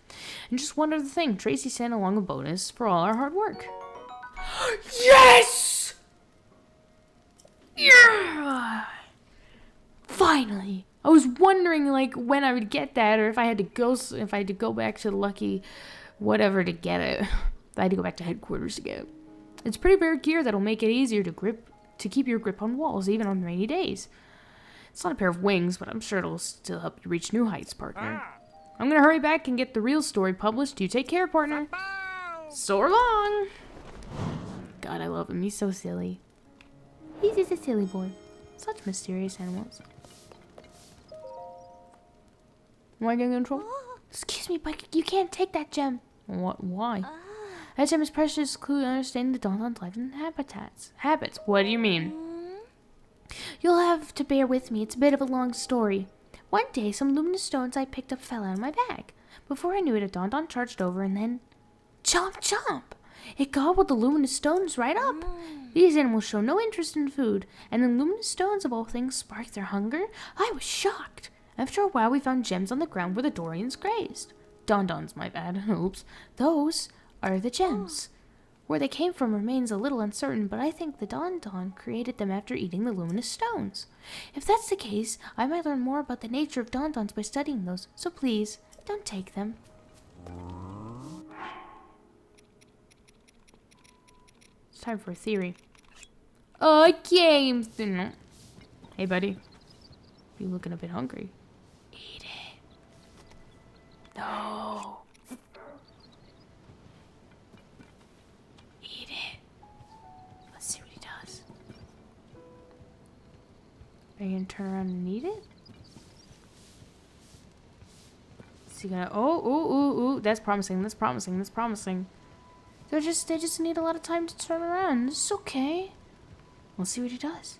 And just one other thing. Tracy sent along a bonus for all our hard work. Yes! Yeah! Finally! I was wondering, like, when I would get that, or if I had to go back to Lucky whatever to get it. I had to go back to headquarters to get it. It's pretty rare gear that'll make it easier to keep your grip on walls, even on rainy days. It's not a pair of wings, but I'm sure it'll still help you reach new heights, partner. I'm gonna hurry back and get the real story published. You take care, partner. So long! God, I love him. He's so silly. He's just a silly boy. Such mysterious animals. Am I getting in trouble? Excuse me, but you can't take that gem. What? Why? That gem is precious clue to understanding the Don-Don's life and habits. What do you mean? You'll have to bear with me. It's a bit of a long story. One day, some luminous stones I picked up fell out of my bag. Before I knew it, a Don-Don charged over and then... Chomp, chomp! It gobbled the luminous stones right up. These animals show no interest in food, and the luminous stones of all things sparked their hunger. I was shocked. After a while, we found gems on the ground where the Dorians grazed. Don-Dons, my bad. Oops. Those are the gems. Where they came from remains a little uncertain, but I think the Don-Don created them after eating the luminous stones. If that's the case, I might learn more about the nature of Don-Dons by studying those, so please, don't take them. It's time for a theory. Okay. Hey, buddy. You looking a bit hungry. Eat it. No. Eat it. Let's see what he does. Are you gonna turn around and eat it? Is he gonna... Oh. That's promising. They just need a lot of time to turn around. It's okay. We'll see what he does.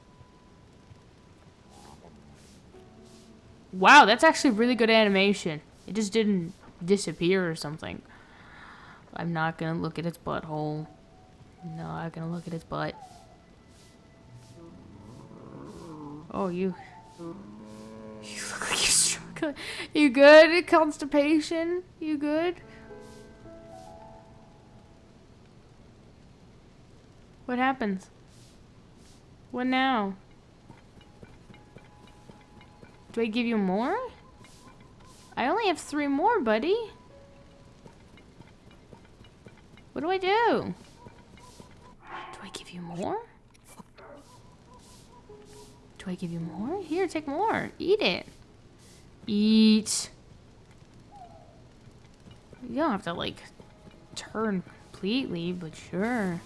Wow, that's actually really good animation. It just didn't disappear or something. I'm not gonna look at its butthole. No, I'm gonna look at its butt. Oh, you look like you're struggling. You good? Constipation? You good? What happens? What now? Do I give you more? I only have 3 more, buddy. What do I do? Do I give you more? Do I give you more? Here, take more. Eat it. Eat. You don't have to, like, turn completely, but sure.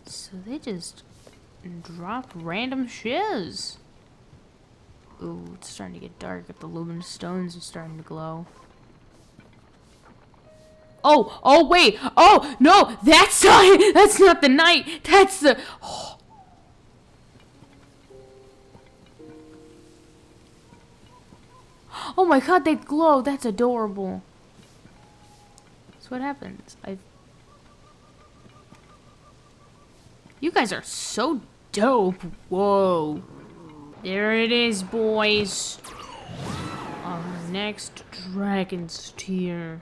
So they just drop random shiz. Ooh, it's starting to get dark. If the luminous stones are starting to glow. Oh, wait. Oh, no, that's not the night. That's the... Oh my god, they glow. That's adorable. So what happens? You guys are so dope. Whoa. There it is, boys. Our next dragon's tier.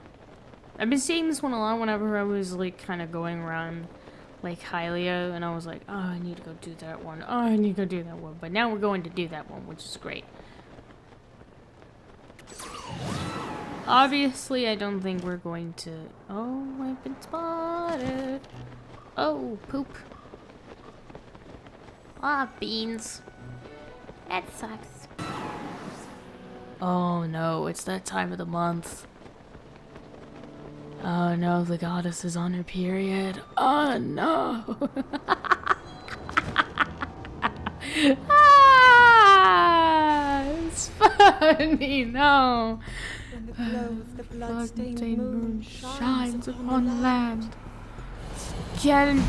I've been seeing this one a lot whenever I was, like, kind of going around, like, Hylia, and I was like, oh, I need to go do that one. Oh, I need to go do that one. But now we're going to do that one, which is great. Obviously, I don't think we're going to... Oh, I've been spotted. Oh, poop. Ah, beans. That sucks. Oh no, it's that time of the month. Oh no, the goddess is on her period. Oh no. It's funny, no. When the glow of the blood-stained moon shines upon the land. Cannon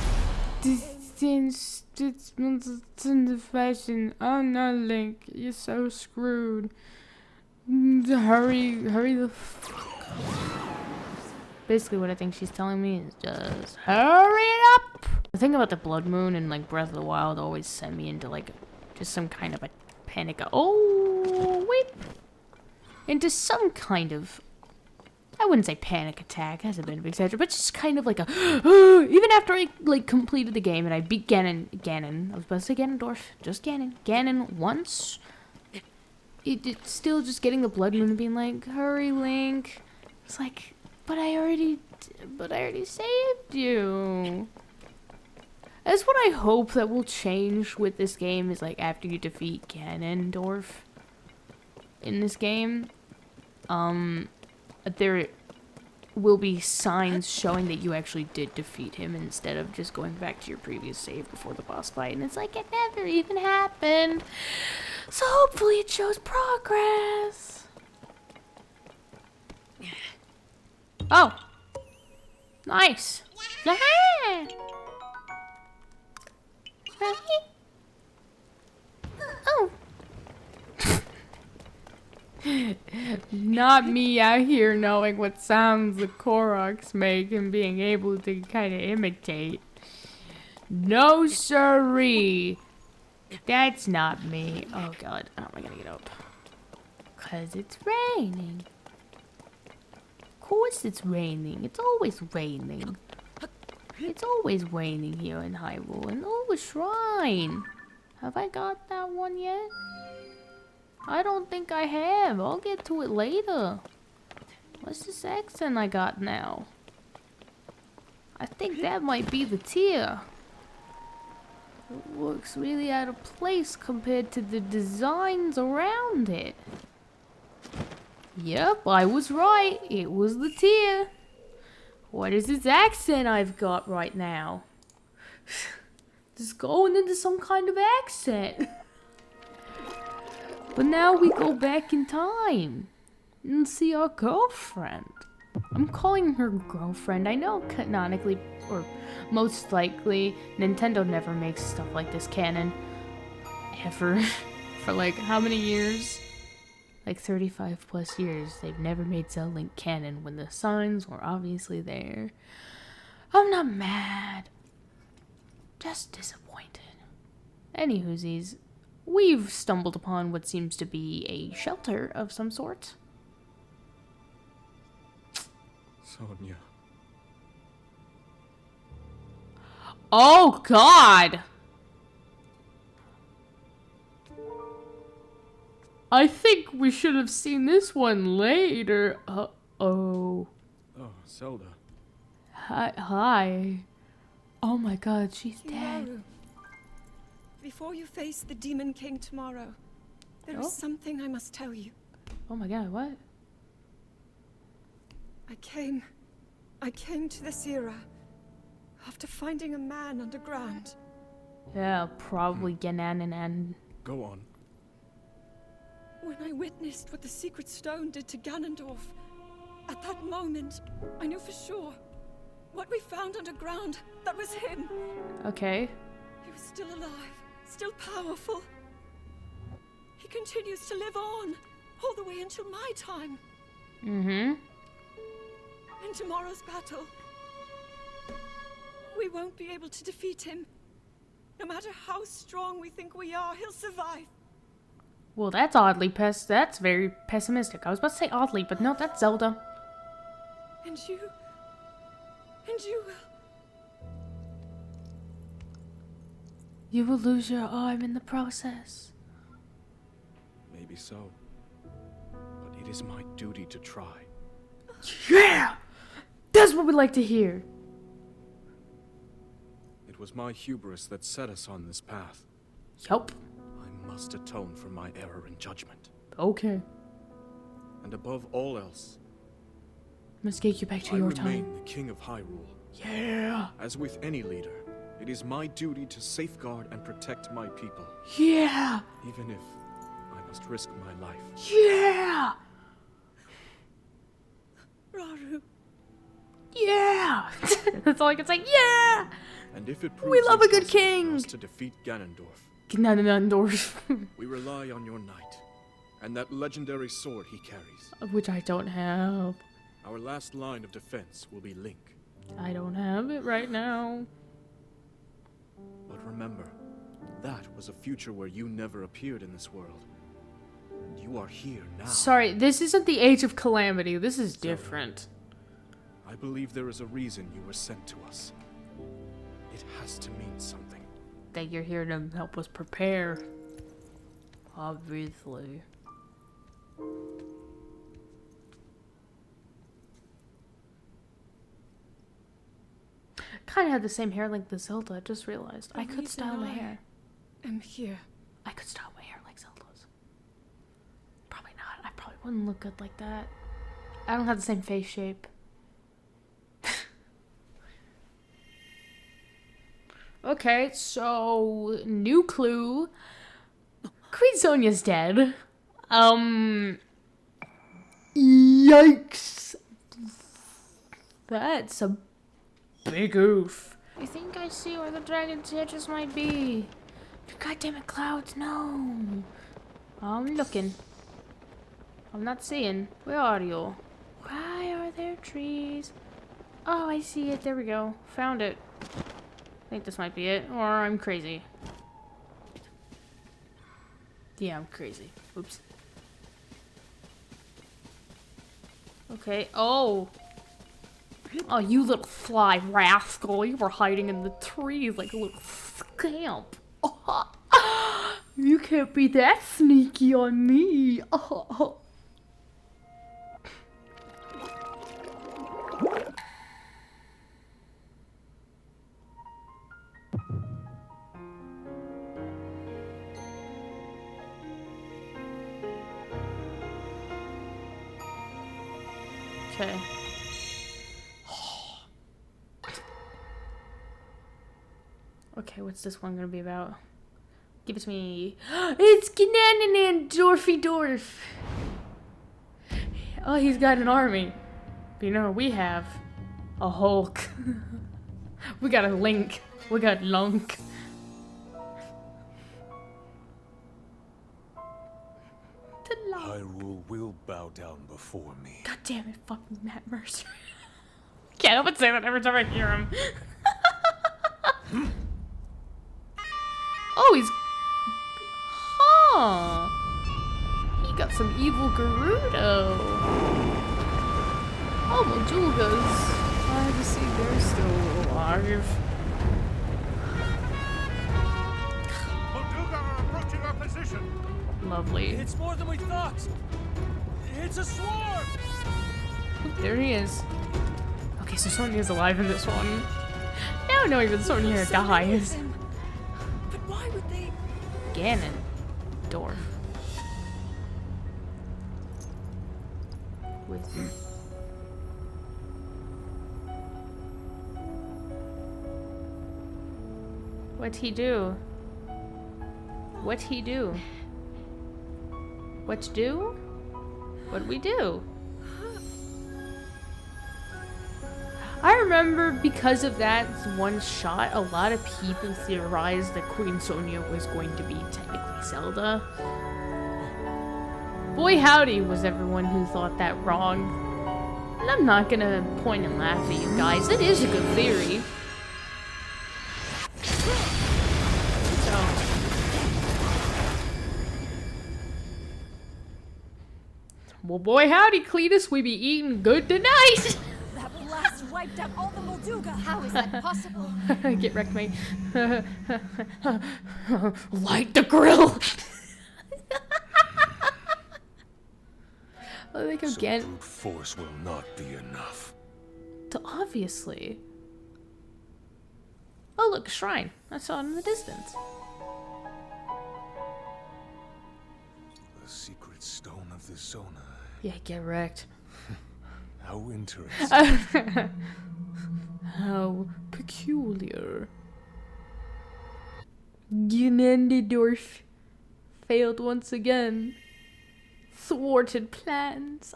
distance in the fashion. Oh no, Link, you're so screwed. Hurry the fuck. Basically what I think she's telling me is just hurry it up. The thing about the blood moon and like Breath of the Wild always sent me into like just some kind of a panic. Oh wait, into some kind of, I wouldn't say panic attack, that's a bit of exaggeration, but just kind of like a even after I like completed the game and I beat Ganon, I was about to say Ganondorf, just Ganon once. It's still just getting the blood moon and being like, hurry Link. It's like, but I already saved you. That's what I hope that will change with this game, is like after you defeat Ganondorf in this game, there will be signs showing that you actually did defeat him instead of just going back to your previous save before the boss fight, and it's like it never even happened. So hopefully it shows progress. Oh. Nice. Yeah. Oh. Not me out here knowing what sounds the Koroks make and being able to kind of imitate. No siree. That's not me. Oh god, how am I gonna get up? 'Cause it's raining. Of course it's raining. It's always raining. It's always raining here in Hyrule. And oh, a shrine. Have I got that one yet? I don't think I have. I'll get to it later. What's this accent I got now? I think that might be the tier. It looks really out of place compared to the designs around it. Yep, I was right. It was the tier. What is this accent I've got right now? Just going into some kind of accent. But now we go back in time and see our girlfriend. I'm calling her girlfriend. I know canonically, or most likely, Nintendo never makes stuff like this canon. Ever. For like, how many years? Like 35 plus years. They've never made Zelda Link canon when the signs were obviously there. I'm not mad. Just disappointed. Anywhoosies. We've stumbled upon what seems to be a shelter of some sort. Sonia. Oh, God! I think we should have seen this one later. Uh-oh. Oh, Zelda. Hi. Oh my god, she's dead. Kimaru, before you face the Demon King tomorrow, there is something I must tell you. Oh my god, what? I came to this era after finding a man underground. Yeah, probably Ganon and... Go on. When I witnessed what the secret stone did to Ganondorf, at that moment, I knew for sure what we found underground, that was him. Okay. He was still alive, still powerful. He continues to live on, all the way until my time. Mm-hmm. In tomorrow's battle, we won't be able to defeat him. No matter how strong we think we are, he'll survive. Well, that's oddly that's very pessimistic. I was about to say oddly, but no, that's Zelda. And you will. You will lose your arm in the process. Maybe so. But it is my duty to try. Yeah! That's what we like to hear. It was my hubris that set us on this path. Yup. I must atone for my error in judgment. Okay. And above all else, Must get you back to I your remain time. the king of Hyrule. Yeah. As with any leader, it is my duty to safeguard and protect my people, Yeah. even if I must risk my life. Yeah. Raru, Yeah. That's all I can say. Yeah. And if it proves We love a good impossible king. for us to defeat Ganondorf, Ganondorf. we rely on your knight and that legendary sword he carries. Which I don't have. Our last line of defense will be Link. I don't have it right now. But remember, that was a future where you never appeared in this world. And you are here now. Sorry, this isn't the Age of Calamity. This is different. I believe there is a reason you were sent to us. It has to mean something. That you're here to help us prepare. Obviously. Kind of had the same hair like the Zelda. I just realized I could style my hair. I'm here. I could style my hair like Zelda's. Probably not. I probably wouldn't look good like that. I don't have the same face shape. Okay, so new clue. Queen Sonia's dead. Yikes. That's a big oof. I think I see where the dragon's edges might be. God damn it, clouds, no. I'm looking. I'm not seeing. Where are you? Why are there trees? Oh, I see it. There we go. Found it. I think this might be it. Or I'm crazy. Yeah, I'm crazy. Oops. Okay. Oh. Oh, you little fly rascal. You were hiding in the trees like a little scamp. You can't be that sneaky on me. Okay. Okay, what's this one gonna be about? Give it to me. It's Gananan Dorfy Dorf. Oh, he's got an army. But you know what we have? A Hulk. We got a Link. We got Lunk. Hyrule will bow down before me. God damn it, fucking Matt Mercer. Can't help but say that every time I hear him. Oh, he's... Huh. He got some evil Gerudo. Oh, Majulgas. I just see they're still alive. Molduga are approaching our position. Lovely. It's more than we thought. It's a swarm. Oh, there he is. Okay, so Sonia's alive in this one. Now knowing that Sonia dies. But why would they? Ganondorf. With what'd he do? What'd he do? What'd do? What'd we do? I remember because of that one shot, a lot of people theorized that Queen Sonia was going to be technically Zelda. Boy howdy was everyone who thought that wrong. And I'm not gonna point and laugh at you guys, it is a good theory. So. Well, boy howdy, Cletus, we be eating good tonight! That blast wiped out all the Molduga. How is that possible? Get wrecked, mate. Light the grill! I think again. So brute force will not be enough. Obviously. Oh, look, a shrine. I saw it in the distance. The secret stone of the Zona. Yeah, get wrecked. How interesting. How peculiar. Ganondorf failed once again. Thwarted plans.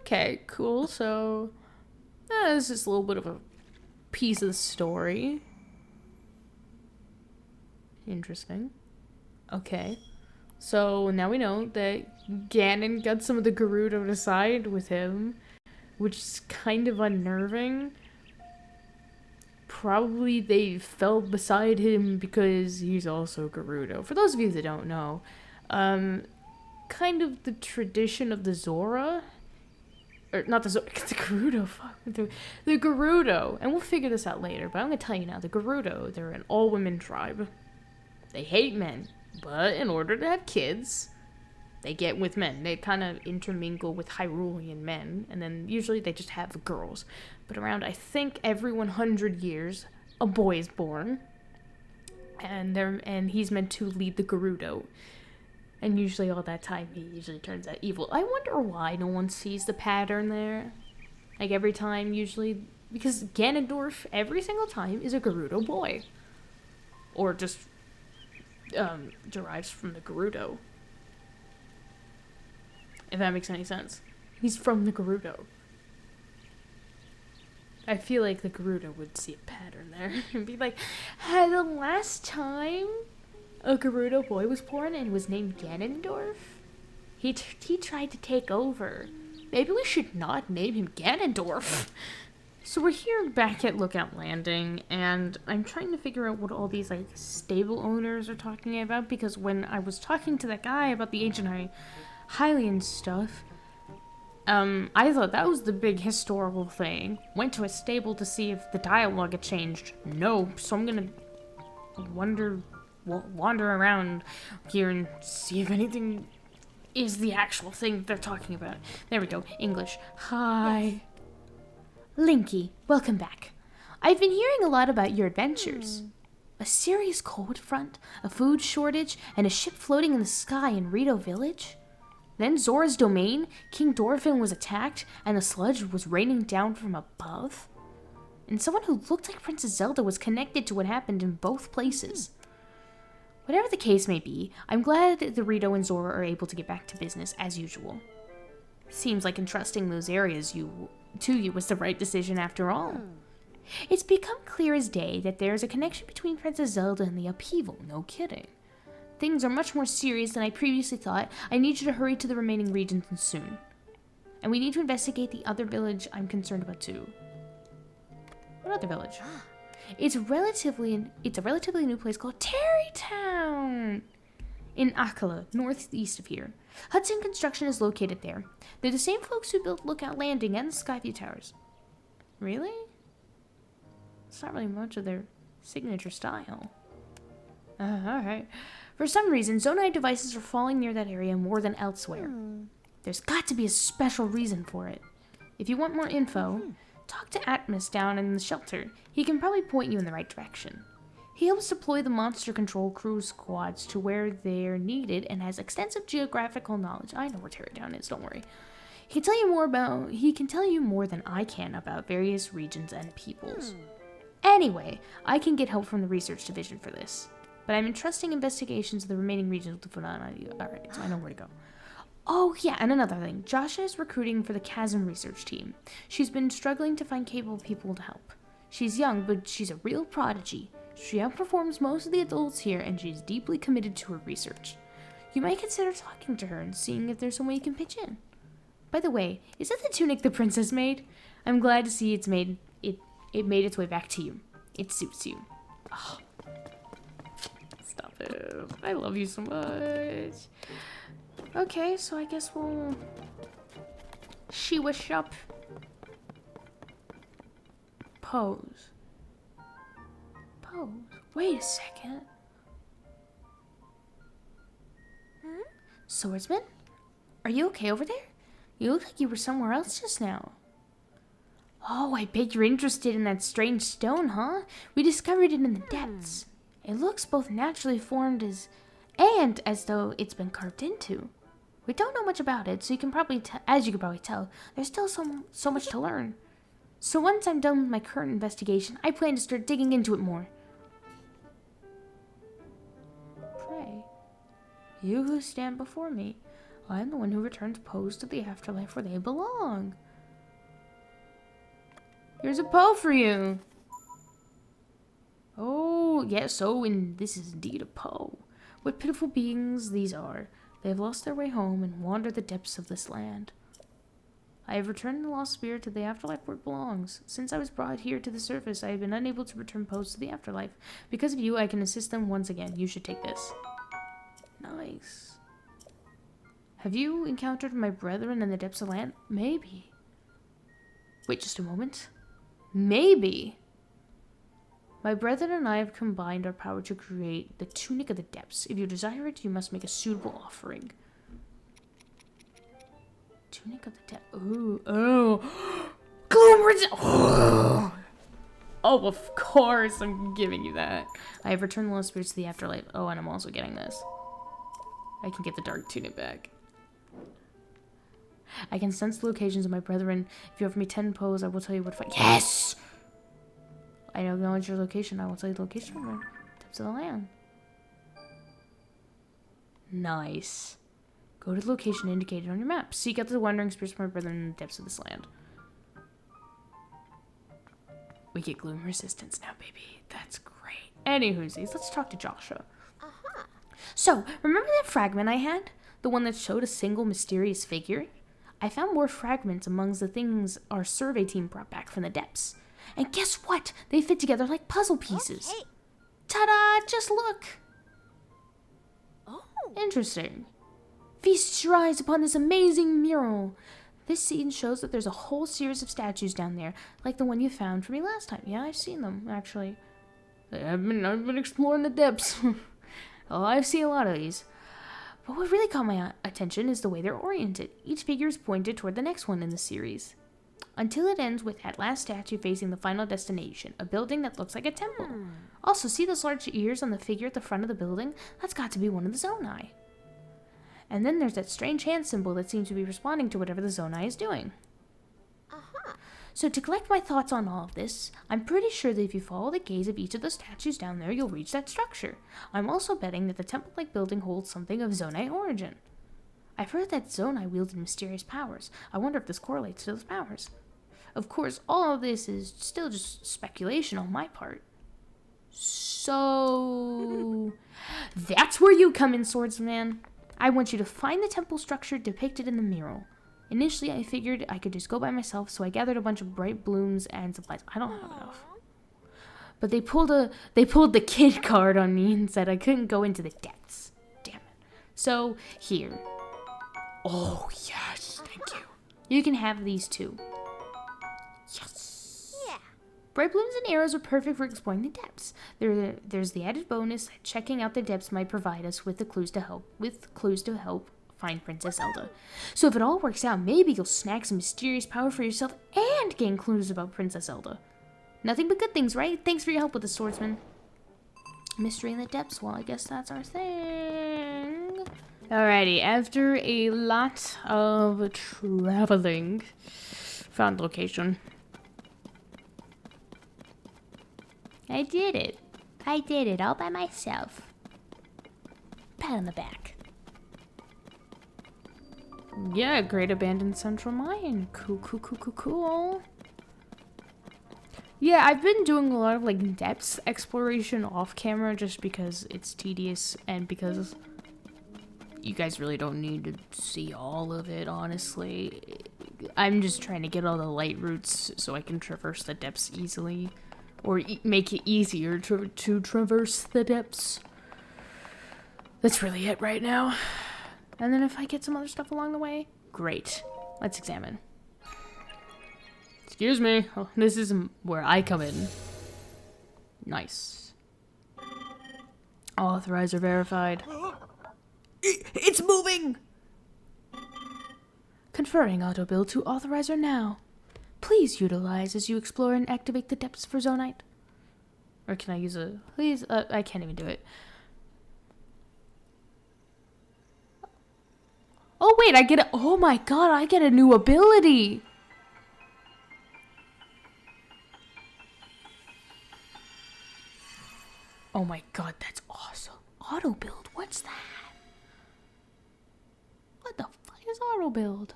Okay, cool. So, this is a little bit of a piece of the story. Interesting. Okay. So, now we know that Ganon got some of the Gerudo to side with him, which is kind of unnerving. Probably they fell beside him because he's also Gerudo. For those of you that don't know, kind of the tradition of the Zora, or not the Zora, the Gerudo, fuck, the Gerudo, and we'll figure this out later, but I'm gonna tell you now, the Gerudo, they're an all-women tribe. They hate men, but in order to have kids, they get with men. They kind of intermingle with Hyrulean men, and then usually they just have girls. But around, I think, every 100 years, a boy is born, and he's meant to lead the Gerudo. And usually all that time, he usually turns out evil. I wonder why no one sees the pattern there. Like, every time, usually... Because Ganondorf, every single time, is a Gerudo boy. Or just, derives from the Gerudo. If that makes any sense. He's from the Gerudo. I feel like the Gerudo would see a pattern there and be like, hey, the last time a Gerudo boy was born and was named Ganondorf, he tried to take over. Maybe we should not name him Ganondorf. So we're here back at Lookout Landing, and I'm trying to figure out what all these, like, stable owners are talking about, because when I was talking to that guy about the ancient Hylian stuff, I thought that was the big historical thing. Went to a stable to see if the dialogue had changed. No, so I'm gonna wander around here and see if anything is the actual thing that they're talking about. There we go. English. Hi. Yes. Linky, welcome back. I've been hearing a lot about your adventures. A serious cold front, a food shortage, and a ship floating in the sky in Rito Village? Then Zora's domain, King Dorphin was attacked, and the sludge was raining down from above? And someone who looked like Princess Zelda was connected to what happened in both places. Whatever the case may be, I'm glad that the Rito and Zora are able to get back to business as usual. Seems like entrusting those areas to you was the right decision after all. It's become clear as day that there is a connection between Princess Zelda and the upheaval, no kidding. Things are much more serious than I previously thought. I need you to hurry to the remaining regions soon. And we need to investigate the other village I'm concerned about too. What other village? It's a relatively new place called Terrytown in Akala, northeast of here. Hudson Construction is located there. They're the same folks who built Lookout Landing and the Skyview Towers. Really? It's not really much of their signature style. Alright. For some reason, Zonai devices are falling near that area more than elsewhere. There's got to be a special reason for it. If you want more info, talk to Atmos down in the shelter. He can probably point you in the right direction. He helps deploy the monster control crew squads to where they're needed and has extensive geographical knowledge. I know where Terrytown is, don't worry. He can tell you more than I can about various regions and peoples. Anyway, I can get help from the research division for this. But I'm entrusting investigations of the remaining regions with the phenomena. Alright, so I know where to go. Oh, yeah, and another thing. Joshua is recruiting for the Chasm research team. She's been struggling to find capable people to help. She's young, but she's a real prodigy. She outperforms most of the adults here, and she's deeply committed to her research. You might consider talking to her and seeing if there's some way you can pitch in. By the way, is that the tunic the princess made? I'm glad to see it made its way back to you. It suits you. Oh. Stop it. I love you so much. Okay, so I guess we'll wish up. Pose. Wait a second. Swordsman? Are you okay over there? You look like you were somewhere else just now. Oh, I bet you're interested in that strange stone, huh? We discovered it in the depths. It looks both naturally formed and as though it's been carved into. We don't know much about it, so you can probably as you can probably tell, there's still so much to learn. So once I'm done with my current investigation, I plan to start digging into it more. Pray, you who stand before me, I am the one who returns Poes to the afterlife where they belong. Here's a Poe for you. Oh, yes, this is indeed a Poe. What pitiful beings these are. They have lost their way home and wander the depths of this land. I have returned the lost spirit to the afterlife where it belongs. Since I was brought here to the surface, I have been unable to return Poes to the afterlife. Because of you, I can assist them once again. You should take this. Nice. Have you encountered my brethren in the depths of land? Maybe. Wait just a moment. Maybe. My brethren and I have combined our power to create the Tunic of the Depths. If you desire it, you must make a suitable offering. Tunic of the Depths. Ooh, oh. Oh, of course, I'm giving you that. I have returned the lost spirits to the afterlife. Oh, and I'm also getting this. I can get the dark tunic back. I can sense the locations of my brethren. If you offer me 10 Poes, I will tell you where to find. Yes! I acknowledge your location. I will tell you the location of the depths of the land. Nice. Go to the location indicated on your map. Seek out the wandering spirits of my brethren in the depths of this land. We get gloom resistance now, baby. That's great. Anywhoosies, let's talk to Joshua. So, remember that fragment I had? The one that showed a single mysterious figure? I found more fragments amongst the things our survey team brought back from the depths. And guess what? They fit together like puzzle pieces. Okay. Ta-da! Just look! Oh. Interesting. Feast your eyes upon this amazing mural. This scene shows that there's a whole series of statues down there, like the one you found for me last time. Yeah, I've seen them, actually. I've been exploring the depths. Oh, I've seen a lot of these. But what really caught my attention is the way they're oriented. Each figure is pointed toward the next one in the series, until it ends with that last statue facing the final destination, a building that looks like a temple. Also, see those large ears on the figure at the front of the building? That's got to be one of the Zonai. And then there's that strange hand symbol that seems to be responding to whatever the Zonai is doing. So to collect my thoughts on all of this, I'm pretty sure that if you follow the gaze of each of the statues down there, you'll reach that structure. I'm also betting that the temple-like building holds something of Zonai origin. I've heard that Zonai wielded mysterious powers. I wonder if this correlates to those powers. Of course, all of this is still just speculation on my part. So... that's where you come in, Swordsman. I want you to find the temple structure depicted in the mural. Initially, I figured I could just go by myself, so I gathered a bunch of bright blooms and supplies. I don't have enough. But they pulled the kid card on me and said I couldn't go into the depths. Damn it. So, here. Oh, yes. Thank you. You can have these too. Yes. Yeah. Bright blooms and arrows are perfect for exploring the depths. There's the added bonus that checking out the depths might provide us with clues to help find Princess Zelda. So if it all works out, maybe you'll snag some mysterious power for yourself and gain clues about Princess Zelda. Nothing but good things, right? Thanks for your help with the Swordsman. Mystery in the depths, well, I guess that's our thing. Alrighty, after a lot of traveling, found location. I did it all by myself. Pat on the back. Yeah, Great Abandoned Central Mine. Cool. Yeah, I've been doing a lot of, like, depths exploration off camera just because it's tedious and because you guys really don't need to see all of it, honestly. I'm just trying to get all the light routes so I can traverse the depths easily. Or make it easier to traverse the depths. That's really it right now. And then if I get some other stuff along the way, great. Let's examine. Excuse me. Oh, this is where I come in. Nice. Authorizer verified. It's moving! Conferring auto build to authorizer now. Please utilize as you explore and activate the depths for Zonite. Or can I use a... Please, I can't even do it. Oh wait, I get a... Oh my god, I get a new ability! Oh my god, that's awesome. Auto build, what's that? What the fuck is auto build?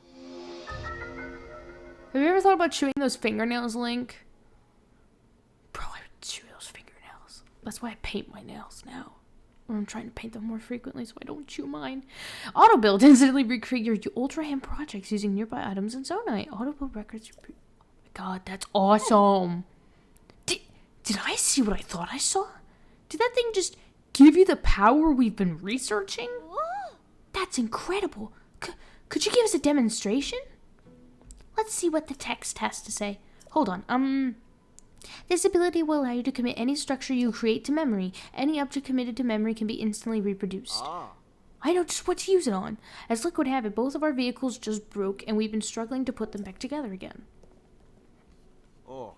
Have you ever thought about chewing those fingernails, Link? Bro, I would chew those fingernails. That's why I paint my nails now. Or I'm trying to paint them more frequently so I don't chew mine. Auto build instantly recreate your Ultra Hand projects using nearby items in Zonite. Auto build records. Oh my god, that's awesome. Did I see what I thought I saw? Did that thing just give you the power we've been researching? Whoa. That's incredible. Could you give us a demonstration? Let's see what the text has to say. Hold on. This ability will allow you to commit any structure you create to memory. Any object committed to memory can be instantly reproduced. I know just what to use it on. As luck would have it, both of our vehicles just broke, and we've been struggling to put them back together again. Oh.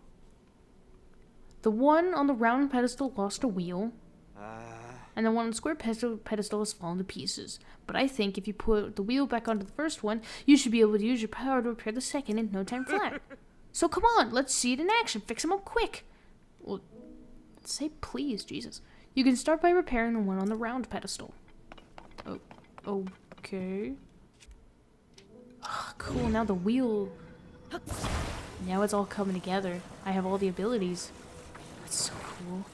The one on the round pedestal lost a wheel. And the one on the square pedestal has fallen to pieces. But I think if you put the wheel back onto the first one, you should be able to use your power to repair the second in no time flat. So come on, let's see it in action. Fix them up quick. Well, say please, Jesus. You can start by repairing the one on the round pedestal. Oh, okay. Oh, cool, now the wheel... Now it's all coming together. I have all the abilities. That's so cool.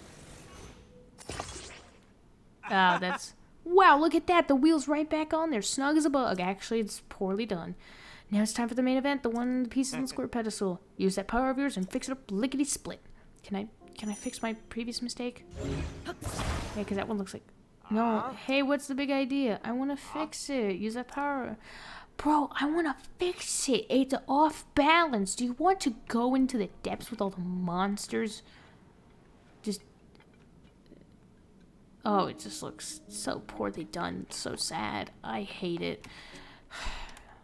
Oh, that's... Wow, look at that. The wheel's right back on there. Snug as a bug. Actually, it's poorly done. Now it's time for the main event. The one piece on the square pedestal. Use that power of yours and fix it up lickety-split. Can I fix my previous mistake? Yeah, because that one looks like... No. Hey, what's the big idea? I want to fix it. Use that power... Bro, I want to fix it. It's off balance. Do you want to go into the depths with all the monsters? Just... Oh, it just looks so poorly done. So sad. I hate it.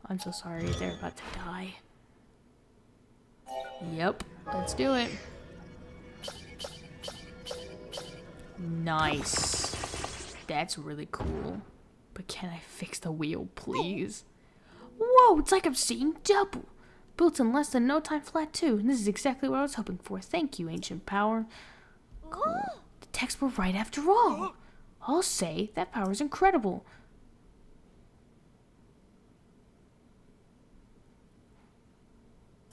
I'm so sorry. They're about to die. Yep. Let's do it. Nice. That's really cool. But can I fix the wheel, please? Whoa, it's like I'm seeing double. Built in less than no time flat too. This is exactly what I was hoping for. Thank you, ancient power. Cool. The texts were right after all. I'll say that power is incredible.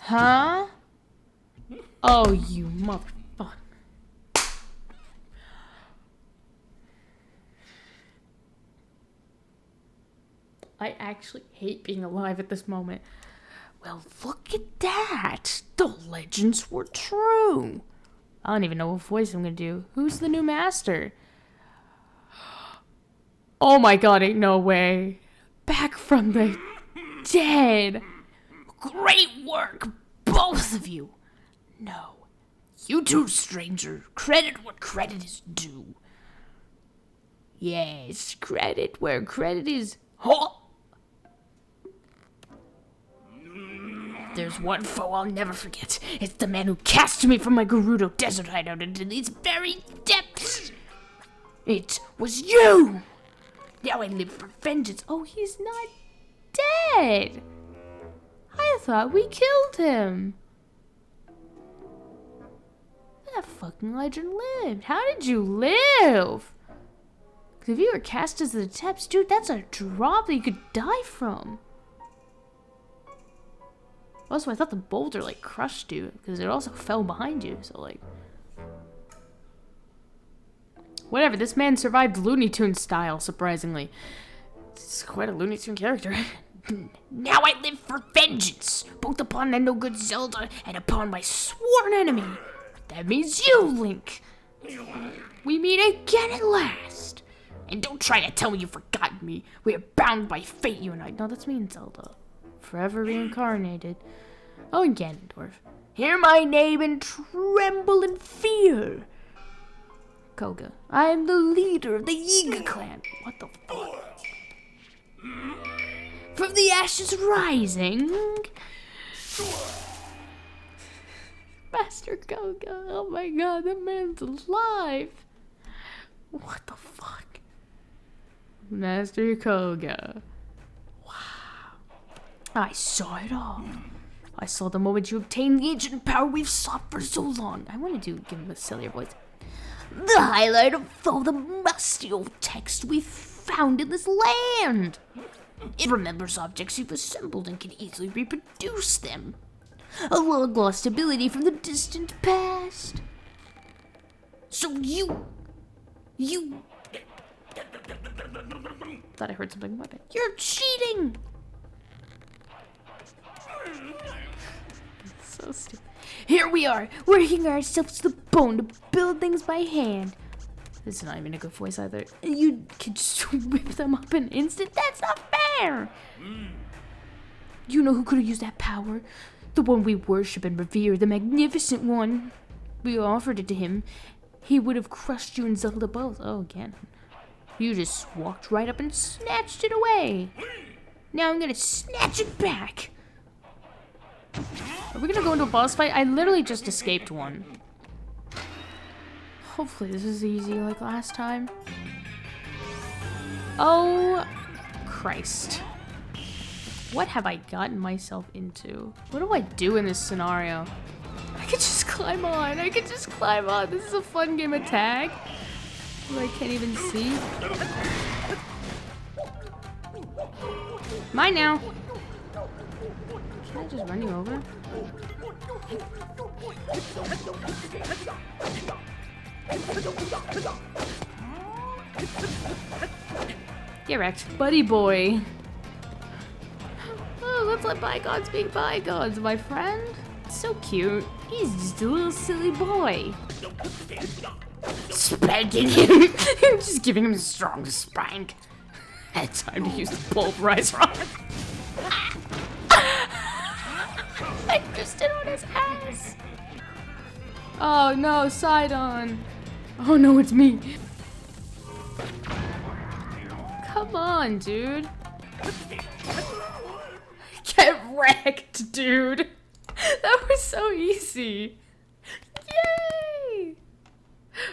Huh? Oh, you motherfucker. I actually hate being alive at this moment. Well, look at that. The legends were true. I don't even know what voice I'm gonna do. Who's the new master? Oh my god, ain't no way. Back from the dead. Great work, both of you. No, you too, stranger. Credit what credit is due. Yes, credit where credit is. Huh? There's one foe I'll never forget. It's the man who cast me from my Gerudo desert hideout into these very depths. It was you! Now I live for vengeance. Oh, he's not dead. I thought we killed him. That fucking legend lived. How did you live? Because if you were cast into the depths, dude, that's a drop that you could die from. Also, I thought the boulder, like, crushed you, because it also fell behind you, so, like... Whatever, this man survived Looney Tunes style, surprisingly. It's quite a Looney Tune character. Now I live for vengeance, both upon the no-good Zelda and upon my sworn enemy. That means you, Link. We meet again at last. And don't try to tell me you've forgotten me. We are bound by fate, you and I. No, that's me and Zelda. Forever reincarnated. Oh, and Ganondorf. Hear my name and tremble in fear. Koga. I am the leader of the Yiga clan. What the fuck? From the ashes rising. Master Koga. Oh my god, the man's alive. What the fuck? Master Koga. I saw it all. I saw the moment you obtained the ancient power we've sought for so long. I want to give him a sillier voice. The highlight of all the musty old text we've found in this land. It remembers objects you've assembled and can easily reproduce them. A long-lost ability from the distant past. So you... Thought I heard something. My bad. You're cheating! So stupid. Here we are, working ourselves to the bone to build things by hand. This is not even a good voice either. You can just whip them up in an instant? That's not fair! You know who could have used that power? The one we worship and revere, the magnificent one. We offered it to him. He would have crushed you and Zelda both. Oh, again. You just walked right up and snatched it away. Now I'm gonna snatch it back. Are we gonna go into a boss fight? I literally just escaped one. Hopefully this is easy like last time. Oh, Christ. What have I gotten myself into? What do I do in this scenario? I could just climb on. I could just climb on. This is a fun game of tag. Who I can't even see. Mine now. Can I just run you over? Get wrecked, buddy boy. Oh, let's let bygones be bygones, my friend. So cute. He's just a little silly boy. Spanking him. Just giving him a strong spank. It's time to use the pulverize rod. I just did on his ass. Oh no, Sidon. Oh no, it's me. Come on, dude. Get wrecked, dude. That was so easy. Yay!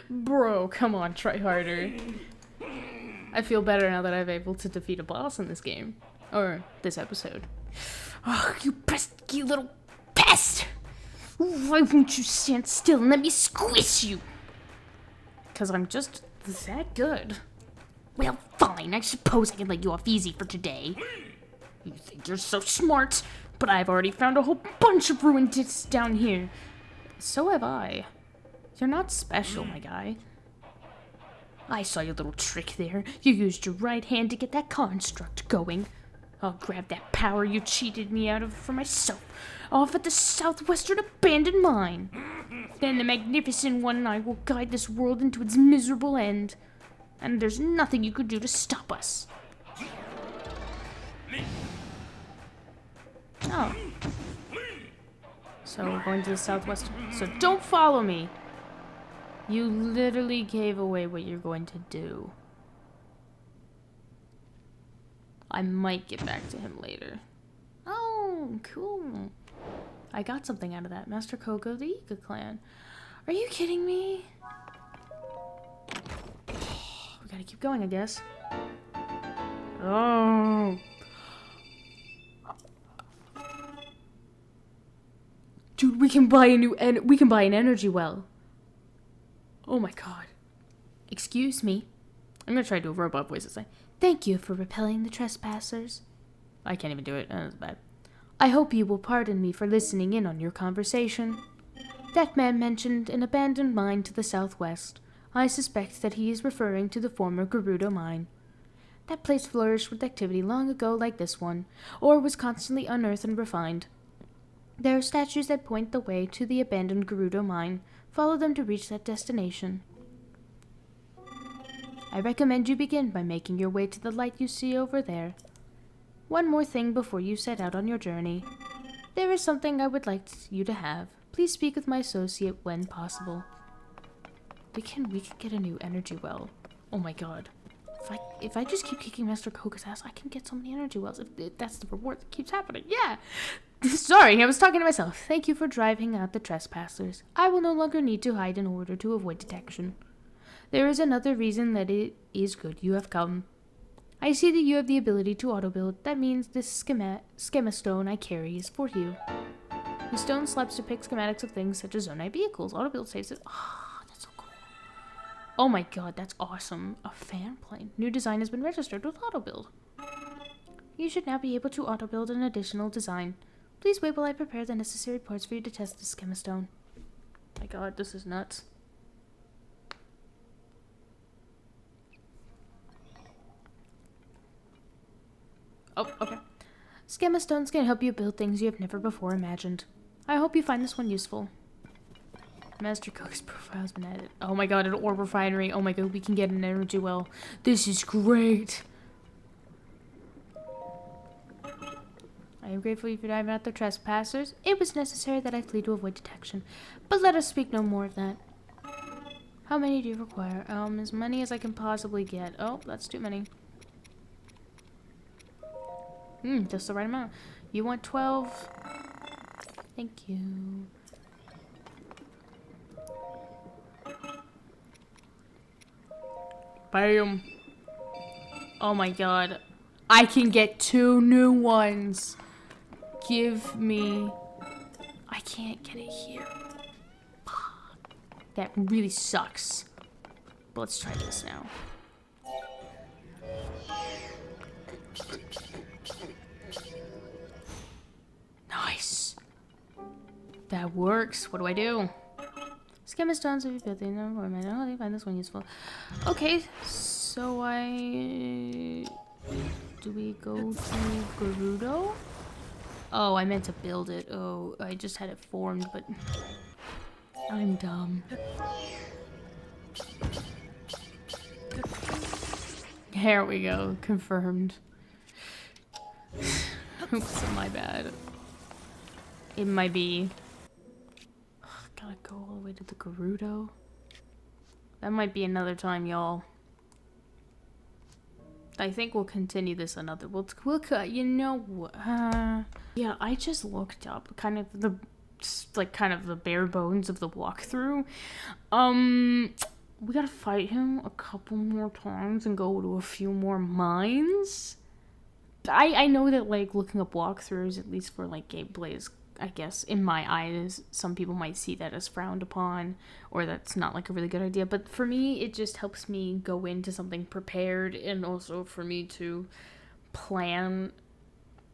Bro, come on, try harder. I feel better now that I'm able to defeat a boss in this game. Or this episode. Oh, you pesky little pest! Why won't you stand still and let me squish you? Because I'm just that good. Well, fine. I suppose I can let you off easy for today. You think you're so smart, but I've already found a whole bunch of ruined discs down here. So have I. You're not special, my guy. I saw your little trick there. You used your right hand to get that construct going. I'll grab that power you cheated me out of for myself, off at the southwestern abandoned mine. Then the magnificent one and I will guide this world into its miserable end. And there's nothing you could do to stop us. Oh. So we're going to the southwestern. So don't follow me. You literally gave away what you're going to do. I might get back to him later. Oh, cool. I got something out of that. Master Koga of the Koga clan. Are you kidding me? We gotta keep going, I guess. Oh. Dude, we can buy an energy well. Oh my god. Excuse me. I'm gonna try to do a robot voice and say, thank you for repelling the trespassers. I can't even do it. That's bad. I hope you will pardon me for listening in on your conversation. That man mentioned an abandoned mine to the southwest. I suspect that he is referring to the former Gerudo mine. That place flourished with activity long ago like this one, or was constantly unearthed and refined. There are statues that point the way to the abandoned Gerudo mine. Follow them to reach that destination. I recommend you begin by making your way to the light you see over there. One more thing before you set out on your journey. There is something I would like you to have. Please speak with my associate when possible. We can get a new energy well. Oh my god. If I just keep kicking Master Koga's ass, I can get so many energy wells. If that's the reward that keeps happening. Yeah! Sorry, I was talking to myself. Thank you for driving out the trespassers. I will no longer need to hide in order to avoid detection. There is another reason that it is good you have come. I see that you have the ability to auto-build. That means this schema stone I carry is for you. The stone slaps depict schematics of things such as Zonai vehicles. Auto-build saves it. Ah, that's so cool. Oh my god, that's awesome. A fan plane. New design has been registered with auto-build. You should now be able to auto-build an additional design. Please wait while I prepare the necessary parts for you to test the schema stone. My god, this is nuts. Oh, okay. Schema stones can help you build things you have never before imagined. I hope you find this one useful. Master Cook's profile has been added. Oh my god, an ore refinery. Oh my god, we can get an energy well. This is great. I am grateful for driving out the trespassers. It was necessary that I flee to avoid detection. But let us speak no more of that. How many do you require? As many as I can possibly get. Oh, that's too many. Just the right amount. You want 12? Thank you. Bam. Oh my god. I can get 2 new ones. Give me... I can't get it here. That really sucks. But let's try this now. That works. What do I do? Skim is done, so you build the environment. Oh, I find this one useful. Okay, so do we go to Gerudo? Oh, I meant to build it. Oh, I just had it formed, but I'm dumb. There we go. Confirmed. Oops, my bad. It might be... Gotta go all the way to the Gerudo. That might be another time, y'all. I think we'll continue this another. We'll you know what? Yeah, I just looked up kind of the bare bones of the walkthrough. We gotta fight him a couple more times and go to a few more mines. I know that like looking up walkthroughs, at least for like gameplay, is, I guess, in my eyes, some people might see that as frowned upon, or that's not like a really good idea. But for me, it just helps me go into something prepared, and also for me to plan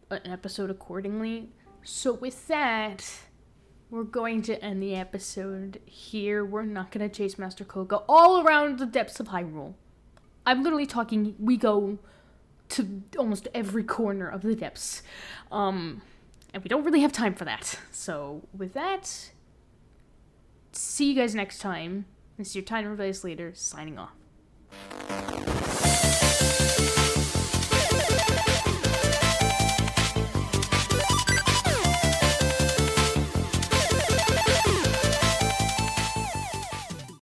an episode accordingly. So with that, we're going to end the episode here. We're not going to chase Master Koga all around the depths of Hyrule. I'm literally talking, we go to almost every corner of the depths. And we don't really have time for that. So with that, see you guys next time. This is your Time to Replace Leader, signing off.